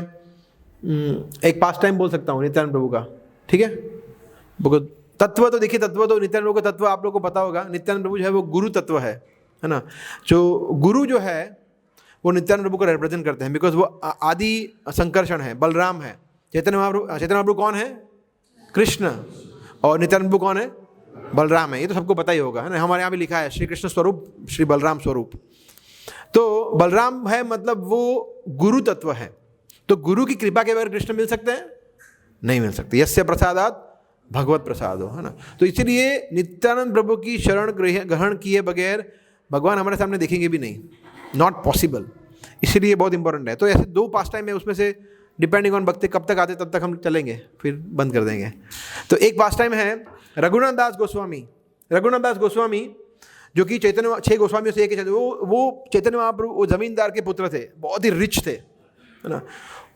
एक पास टाइम बोल सकता हूँ नित्यानंद प्रभु का, ठीक है। तत्व तो देखिए, तत्व तो नित्यानंद प्रभु का तत्व आप लोग को पता होगा। नित्यानंद प्रभु जो है वो गुरु तत्व है ना। जो गुरु जो है वो नित्यानंद प्रभु को रिप्रेजेंट करते हैं, बिकॉज वो आदि संकर्षण है, बलराम है। चैतन्य महाप्रभु कौन है? कृष्ण। और नित्यानंद प्रभु कौन है? बलराम है। ये तो सबको पता ही होगा, है ना। हमारे यहाँ भी लिखा है श्री कृष्ण स्वरूप, श्री बलराम स्वरूप। तो बलराम है, मतलब वो गुरु तत्व है। तो गुरु की कृपा के बगैर कृष्ण मिल सकते हैं? नहीं मिल सकते। यस्य प्रसादात भगवत प्रसाद हो, है ना। तो इसीलिए नित्यानंद प्रभु की शरण ग्रहण किए बगैर भगवान हमारे सामने देखेंगे भी नहीं, नॉट पॉसिबल। इसीलिए बहुत इंपॉर्टेंट है। तो ऐसे 2 पास टाइम है, उसमें से डिपेंडिंग ऑन भक्ति कब तक आते तब तक हम चलेंगे, फिर बंद कर देंगे। तो एक पास टाइम है रघुनाथ दास गोस्वामी। रघुनाथ दास गोस्वामी जो कि चैतन्य 6 गोस्वामियों से एक है, वो चैतन्य महाप्रभु, वो जमींदार के पुत्र थे, बहुत ही रिच थे, है ना।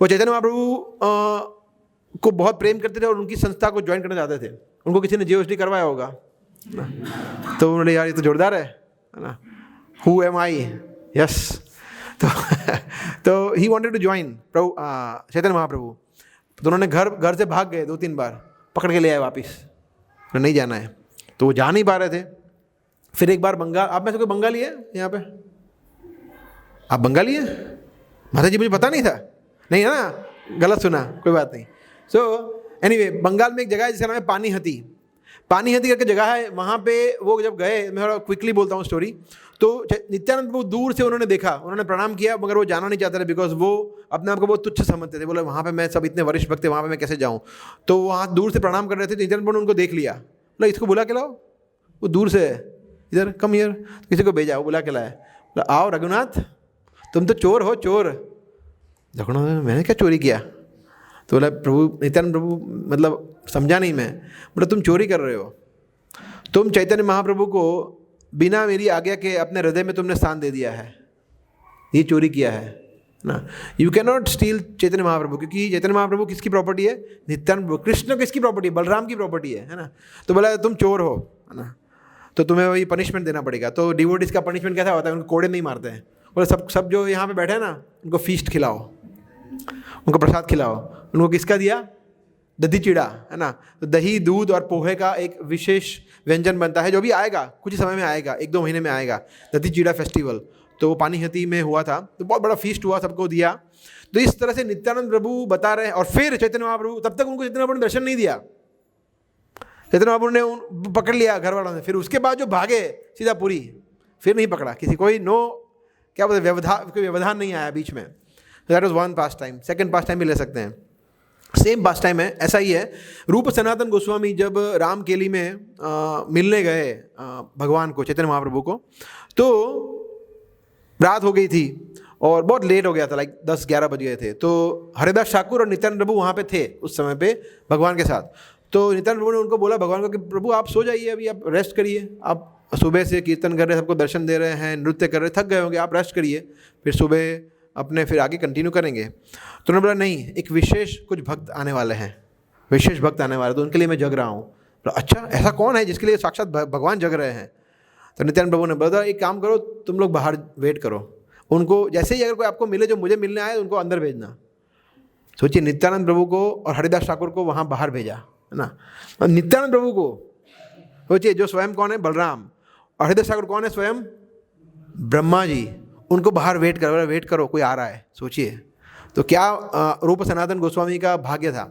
वो चैतन्य महाप्रभु को बहुत प्रेम करते थे और उनकी संस्था को ज्वाइन करना चाहते थे। उनको किसी ने जीओएसडी करवाया होगा ना, तो उन्होंने, यार ये तो जोरदार है ना, हु एम आई, यस। तो ही वांटेड टू ज्वाइन प्रभु, चैतन्य महाप्रभु। तो उन्होंने घर से भाग गए, 2-3 बार पकड़ के ले आए वापस, नहीं जाना है। तो वो जा नहीं पा रहे थे। फिर एक बार बंगाल, आप में से कोई बंगाली है यहाँ पे? आप बंगाली है? माता जी मुझे पता नहीं था, नहीं है ना, गलत सुना, कोई बात नहीं। सो एनीवे, बंगाल में एक जगह है जिसका नाम है पानीहती। पानीहती करके जगह है, वहाँ पे वो जब गए, मैं थोड़ा क्विकली बोलता हूँ स्टोरी। तो नित्यानंद प्रभु दूर से उन्होंने देखा, उन्होंने प्रणाम किया, मगर वो जाना नहीं चाहते थे, बिकॉज वो अपने आप को बहुत तुच्छ समझते थे। बोले वहाँ पे मैं, सब इतने वरिष्ठ भक्त, वहाँ पे मैं कैसे जाऊँ। तो वहाँ दूर से प्रणाम कर रहे थे, नित्यानंद प्रभु ने उनको देख लिया, बोला इसको बुला के लाओ, वो दूर से है, इधर कम हियर। किसी को भेजा, वो बुला के लाया, बोला आओ रघुनाथ, तुम तो चोर हो, चोर। रघुनाथ, मैंने क्या चोरी किया? तो बोला प्रभु, नित्यानंद प्रभु मतलब समझा नहीं मैं। बोला तुम चोरी कर रहे हो। तुम चैतन्य महाप्रभु को बिना मेरी आज्ञा के अपने हृदय में तुमने स्थान दे दिया है, ये चोरी किया है ना। You can not steel Chaitanya Mahaprabhu, क्योंकि चैतन्य महाप्रभु किसकी प्रॉपर्टी है? नित्यानंद। कृष्ण किसकी प्रॉपर्टी है? बलराम की प्रॉपर्टी है ना। तो बोला तुम चोर हो, है ना, तो तुम्हें वही पनिशमेंट देना पड़ेगा। तो डिवोटीज का पनिशमेंट कैसा होता है? उनको कोड़े नहीं मारते हैं, बोले सब जो यहाँ पे बैठे हैं ना, उनको फीस्ट खिलाओ, उनको प्रसाद खिलाओ। उनको किसका दिया? दधी चिड़ा, है ना। तो दही, दूध और पोहे का एक विशेष व्यंजन बनता है, जो भी आएगा कुछ ही समय में आएगा, 1-2 महीने में आएगा, दधी चिड़ा फेस्टिवल। तो वो पानीहती में हुआ था, तो बहुत बड़ा फीस्ट हुआ, सबको दिया। तो इस तरह से नित्यानंद प्रभु बता रहे हैं। और फिर चैतन्य महाप्रभु, तब तक उनको चैतन्य महाप्रभु ने दर्शन नहीं दिया। चैतन्य महाप्रभु ने पकड़ लिया घर वालों ने, फिर उसके बाद जो भागे सीधा पुरी, फिर नहीं पकड़ा किसी, कोई क्या बोलते कोई व्यवधान नहीं आया बीच में। That was one pass time. Second pass time भी ले सकते हैं, सेम पास टाइम है। ऐसा ही है, रूप सनातन गोस्वामी जब रामकेली में मिलने गए भगवान को, चैतन्य महाप्रभु को, तो रात हो गई थी और बहुत लेट हो गया था, लाइक 10-11 बज गए थे। तो हरिदास ठाकुर और नित्यानंद प्रभु वहाँ पे थे उस समय पे भगवान के साथ। तो नित्यानंद प्रभु ने उनको बोला भगवान को कि प्रभु आप सो जाइए, अभी आप रेस्ट करिए, आप सुबह से कीर्तन कर रहे हैं, सबको दर्शन दे रहे हैं, नृत्य कर रहे हैं, थक गए होंगे, आप रेस्ट करिए, फिर सुबह अपने फिर आगे कंटिन्यू करेंगे। तो उन्होंने बोला नहीं, एक विशेष कुछ भक्त आने वाले हैं, विशेष भक्त आने वाले, तो उनके लिए मैं जग रहा हूँ। अच्छा, ऐसा कौन है जिसके लिए साक्षात भगवान जग रहे हैं? तो नित्यानंद प्रभु ने बोला एक काम करो, तुम लोग बाहर वेट करो, उनको जैसे ही अगर कोई आपको मिले जो मुझे मिलने आए, उनको अंदर भेजना। सोचिए, नित्यानंद प्रभु को और हरिदास ठाकुर को वहाँ बाहर भेजा, है ना। और नित्यानंद प्रभु को सोचिए, जो स्वयं कौन है? बलराम। और हरिदास ठाकुर कौन है? स्वयं ब्रह्मा जी। उनको बाहर वेट करो, कोई आ रहा है। सोचिए तो क्या रूप सनातन गोस्वामी का भाग्य था।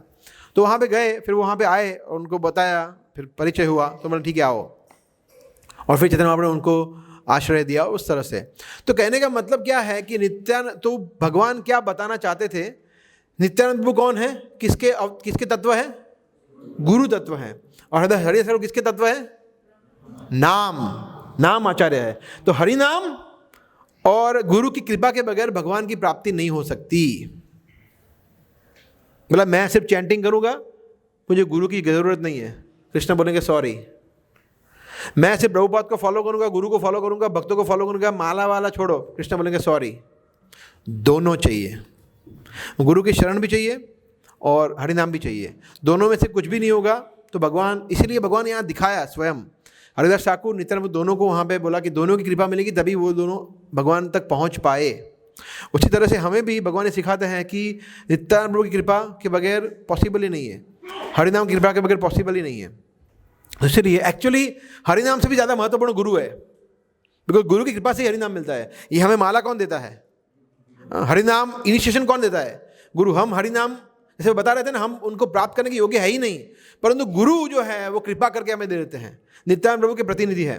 तो वहाँ पे गए, फिर वहाँ पे आए और उनको बताया, फिर परिचय हुआ, तो मतलब ठीक है आओ। और फिर चैतन्य महाप्रभु ने उनको आश्रय दिया उस तरह से। तो कहने का मतलब क्या है कि तो भगवान क्या बताना चाहते थे? नित्यानंद प्रभु कौन है? किसके तत्व है? गुरु तत्व है। और हरिदास ठाकुर किसके तत्व है? नाम आचार्य है। तो हरि नाम और गुरु की कृपा के बगैर भगवान की प्राप्ति नहीं हो सकती। मतलब मैं सिर्फ चैंटिंग करूंगा, मुझे गुरु की जरूरत नहीं है, कृष्ण बोलेंगे सॉरी। मैं सिर्फ प्रभुपाद को फॉलो करूंगा, गुरु को फॉलो करूंगा, भक्तों को फॉलो करूंगा, माला वाला छोड़ो, कृष्ण बोलेंगे सॉरी। दोनों चाहिए, गुरु की शरण भी चाहिए और हरिनाम भी चाहिए। दोनों में से कुछ भी नहीं होगा तो भगवान, इसीलिए भगवान यहाँ दिखाया स्वयं। हरिदास ठाकुर, नित्यानंद दोनों को वहाँ पे बोला कि दोनों की कृपा मिलेगी तभी वो दोनों भगवान तक पहुँच पाए। उसी तरह से हमें भी भगवान सिखाते हैं कि नित्यानंद की कृपा के बगैर पॉसिबल ही नहीं है, हरिनाम की कृपा के बगैर पॉसिबल ही नहीं है। इसलिए एक्चुअली हरिनाम से भी ज़्यादा महत्वपूर्ण गुरु है, बिकॉज गुरु की कृपा से ही हरिनाम मिलता है। ये हमें माला कौन देता है? हरिनाम इनिशिएशन कौन देता है? गुरु। हम हरिनाम जैसे बता रहे थे ना, हम उनको प्राप्त करने के योग्य है ही नहीं, परंतु गुरु जो है वो कृपा करके हमें दे देते हैं। नित्यानंद प्रभु के प्रतिनिधि है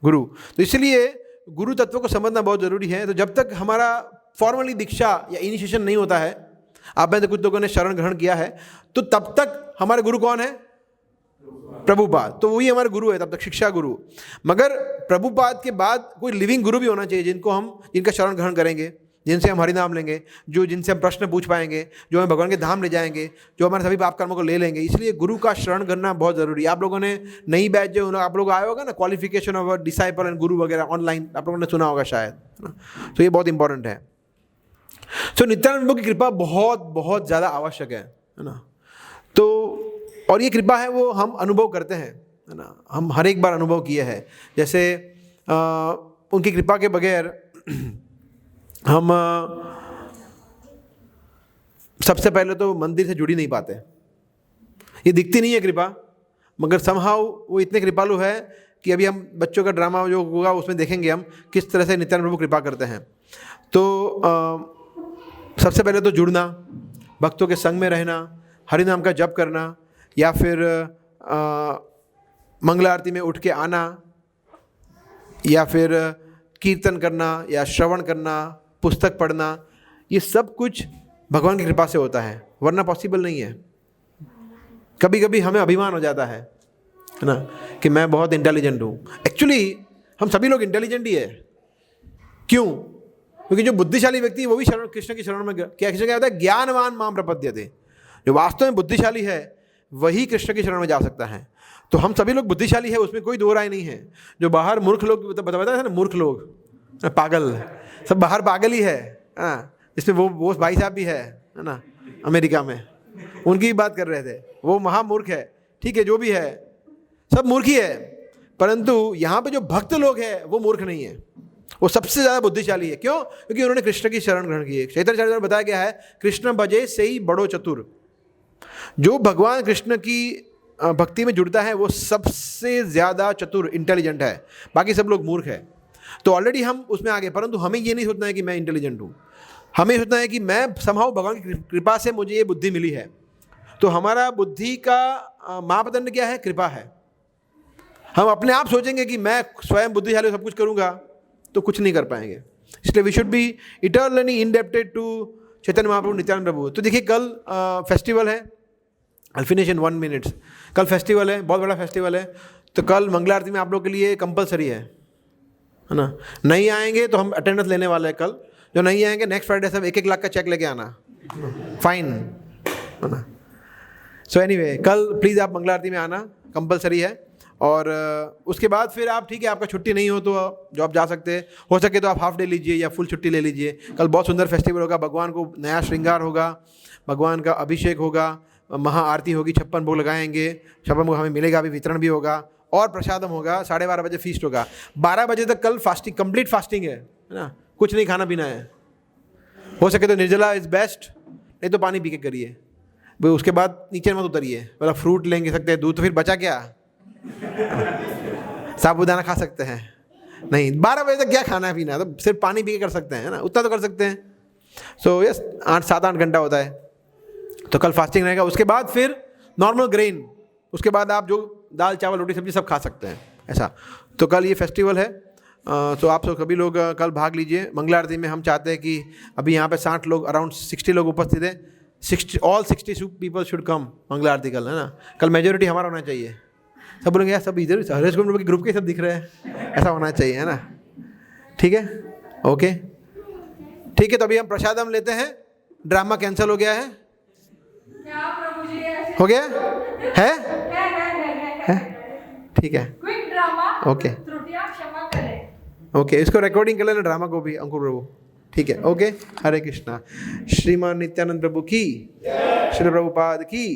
गुरु। तो इसलिए गुरु तत्व को समझना बहुत जरूरी है। तो जब तक हमारा फॉर्मली दीक्षा या इनिशिएशन नहीं होता है, आप में से कुछ लोगों ने शरण ग्रहण किया है, तो तब तक हमारे गुरु कौन है? प्रभुपाद। तो वही हमारे गुरु है तब तक, शिक्षा गुरु। मगर प्रभुपाद के बाद कोई लिविंग गुरु भी होना चाहिए जिनका शरण ग्रहण करेंगे, जिनसे हम हरिनाम लेंगे, जिनसे हम प्रश्न पूछ पाएंगे, जो हमें भगवान के धाम ले जाएंगे, जो हमारे सभी पाप कर्मों को ले लेंगे। इसलिए गुरु का शरण करना बहुत जरूरी है। आप लोगों ने नई बैच जो आप लोग आए होगा ना, क्वालिफिकेशन ऑफ डिसाइपल एंड गुरु वगैरह ऑनलाइन आप लोगों ने सुना होगा शायद, है ना। तो ये बहुत इंपॉर्टेंट है। सो नित्यानंद प्रभु की कृपा बहुत बहुत ज़्यादा आवश्यक है ना। तो और ये कृपा है वो हम अनुभव करते हैं, है ना। हम हर एक बार अनुभव किए हैं। जैसे उनकी कृपा के बगैर हम सबसे पहले तो मंदिर से जुड़ ही नहीं पाते। ये दिखती नहीं है कृपा, मगर समहाउ वो इतने कृपालु है कि अभी हम बच्चों का ड्रामा जो होगा उसमें देखेंगे हम किस तरह से नित्यानंद प्रभु कृपा करते हैं। तो सबसे पहले तो जुड़ना, भक्तों के संग में रहना, हरि नाम का जप करना, या फिर मंगला आरती में उठ के आना, या फिर कीर्तन करना या श्रवण करना, पुस्तक पढ़ना, ये सब कुछ भगवान की कृपा से होता है, वरना पॉसिबल नहीं है। कभी कभी हमें अभिमान हो जाता है ना, कि मैं बहुत इंटेलिजेंट हूँ। एक्चुअली हम सभी लोग इंटेलिजेंट ही है। क्यों? क्योंकि जो बुद्धिशाली व्यक्ति है वो भी कृष्ण की शरण में, क्या कृष्ण क्या होता है? ज्ञानवान माम प्रपद्यते। जो वास्तव में बुद्धिशाली है वही कृष्ण की शरण में जा सकता है। तो हम सभी लोग बुद्धिशाली है, उसमें कोई दो राय नहीं है। जो बाहर मूर्ख लोग बताया था ना, मूर्ख लोग, पागल, सब बाहर पागल ही है, इसमें वो भाई साहब भी है ना अमेरिका में, उनकी भी बात कर रहे थे, वो महामूर्ख है। ठीक है, जो भी है सब मूर्ख ही है, परंतु यहाँ पे जो भक्त लोग हैं वो मूर्ख नहीं है, वो सबसे ज़्यादा बुद्धिशाली है। क्यों? क्योंकि उन्होंने कृष्ण की शरण ग्रहण की है। चैतन्य चरित्र में बताया गया है, कृष्ण भजे से ही बड़ो चतुर। जो भगवान कृष्ण की भक्ति में जुड़ता है वो सबसे ज़्यादा चतुर, इंटेलिजेंट है, बाकी सब लोग मूर्ख है। तो ऑलरेडी हम उसमें आ गए, परंतु हमें ये नहीं सोचना है कि मैं इंटेलिजेंट हूँ, हमें सोचना है कि मैं समहाउ भगवान की कृपा से मुझे ये बुद्धि मिली है। तो हमारा बुद्धि का मापदंड क्या है? कृपा है। हम अपने आप सोचेंगे कि मैं स्वयं बुद्धिशाली सब कुछ करूँगा तो कुछ नहीं कर पाएंगे। इसलिए we should be eternally indebted to Chaitanya Mahaprabhu, Nityananda Prabhu. तो देखिए कल फेस्टिवल है, आई फिनिश इन 1 मिनट। कल फेस्टिवल है, बहुत बड़ा फेस्टिवल है, तो कल मंगला आरती में आप लोग के लिए कंपलसरी है ना। नहीं आएंगे तो हम अटेंडेंस लेने वाले हैं कल। जो नहीं आएंगे नेक्स्ट फ्राइडे सब 1-1 लाख का चेक लेके आना, फाइन है ना। सो एनीवे कल प्लीज़ आप मंगला आरती में आना, कंपलसरी है। और उसके बाद फिर आप, ठीक है, आपका छुट्टी नहीं हो तो जो आप जा सकते हैं, हो सके तो आप हाफ डे लीजिए या फुल छुट्टी ले लीजिए। कल बहुत सुंदर फेस्टिवल होगा, भगवान को नया श्रृंगार होगा, भगवान का अभिषेक होगा, महा आरती होगी, 56 भोग लगाएंगे, 56 भोग हमें मिलेगा, अभी वितरण भी होगा और प्रसादम होगा। 12:30 बजे फीस्ट होगा, 12 बजे तक कल फास्टिंग, कंप्लीट फास्टिंग है ना, कुछ नहीं खाना पीना है। हो सके तो निर्जला इज़ बेस्ट, नहीं तो पानी पी के करिए। भाई उसके बाद नीचे मत उतरिए, मतलब फ्रूट लेंगे सकते हैं, दूध, तो फिर बचा क्या, साबूदाना खा सकते हैं नहीं। 12 बजे तक क्या खाना है पीना, तो सिर्फ पानी पी के कर सकते हैं ना, उतना तो कर सकते हैं। सो यस 7-8 घंटा होता है, तो कल फास्टिंग रहेगा। उसके बाद फिर नॉर्मल ग्रेन, उसके बाद आप जो दाल चावल रोटी सब्जी सब खा सकते हैं, ऐसा। तो कल ये फेस्टिवल है, तो आप सब सभी लोग कल भाग लीजिए। मंगला आरती में हम चाहते हैं कि अभी यहाँ पे 60 लोग, अराउंड 60 लोग उपस्थित हैं। 60 पीपल शुड कम मंगला आरती कल, है ना। कल मेजोरिटी हमारा होना चाहिए। सब बोलेंगे यार सब इधर हरेश कुमार के ग्रुप के सब दिख रहे हैं, ऐसा होना चाहिए, है ना। ठीक है, ओके, ठीक है। तो अभी हम प्रसादम लेते हैं। ड्रामा कैंसिल हो गया है, हो गया है, ठीक है, ओके ओके। इसको रिकॉर्डिंग कर लेना, ड्रामा को भी, अंकुर प्रभु, ठीक है, ओके। हरे कृष्णा। श्रीमान नित्यानंद प्रभु की, श्री प्रभुपाद की।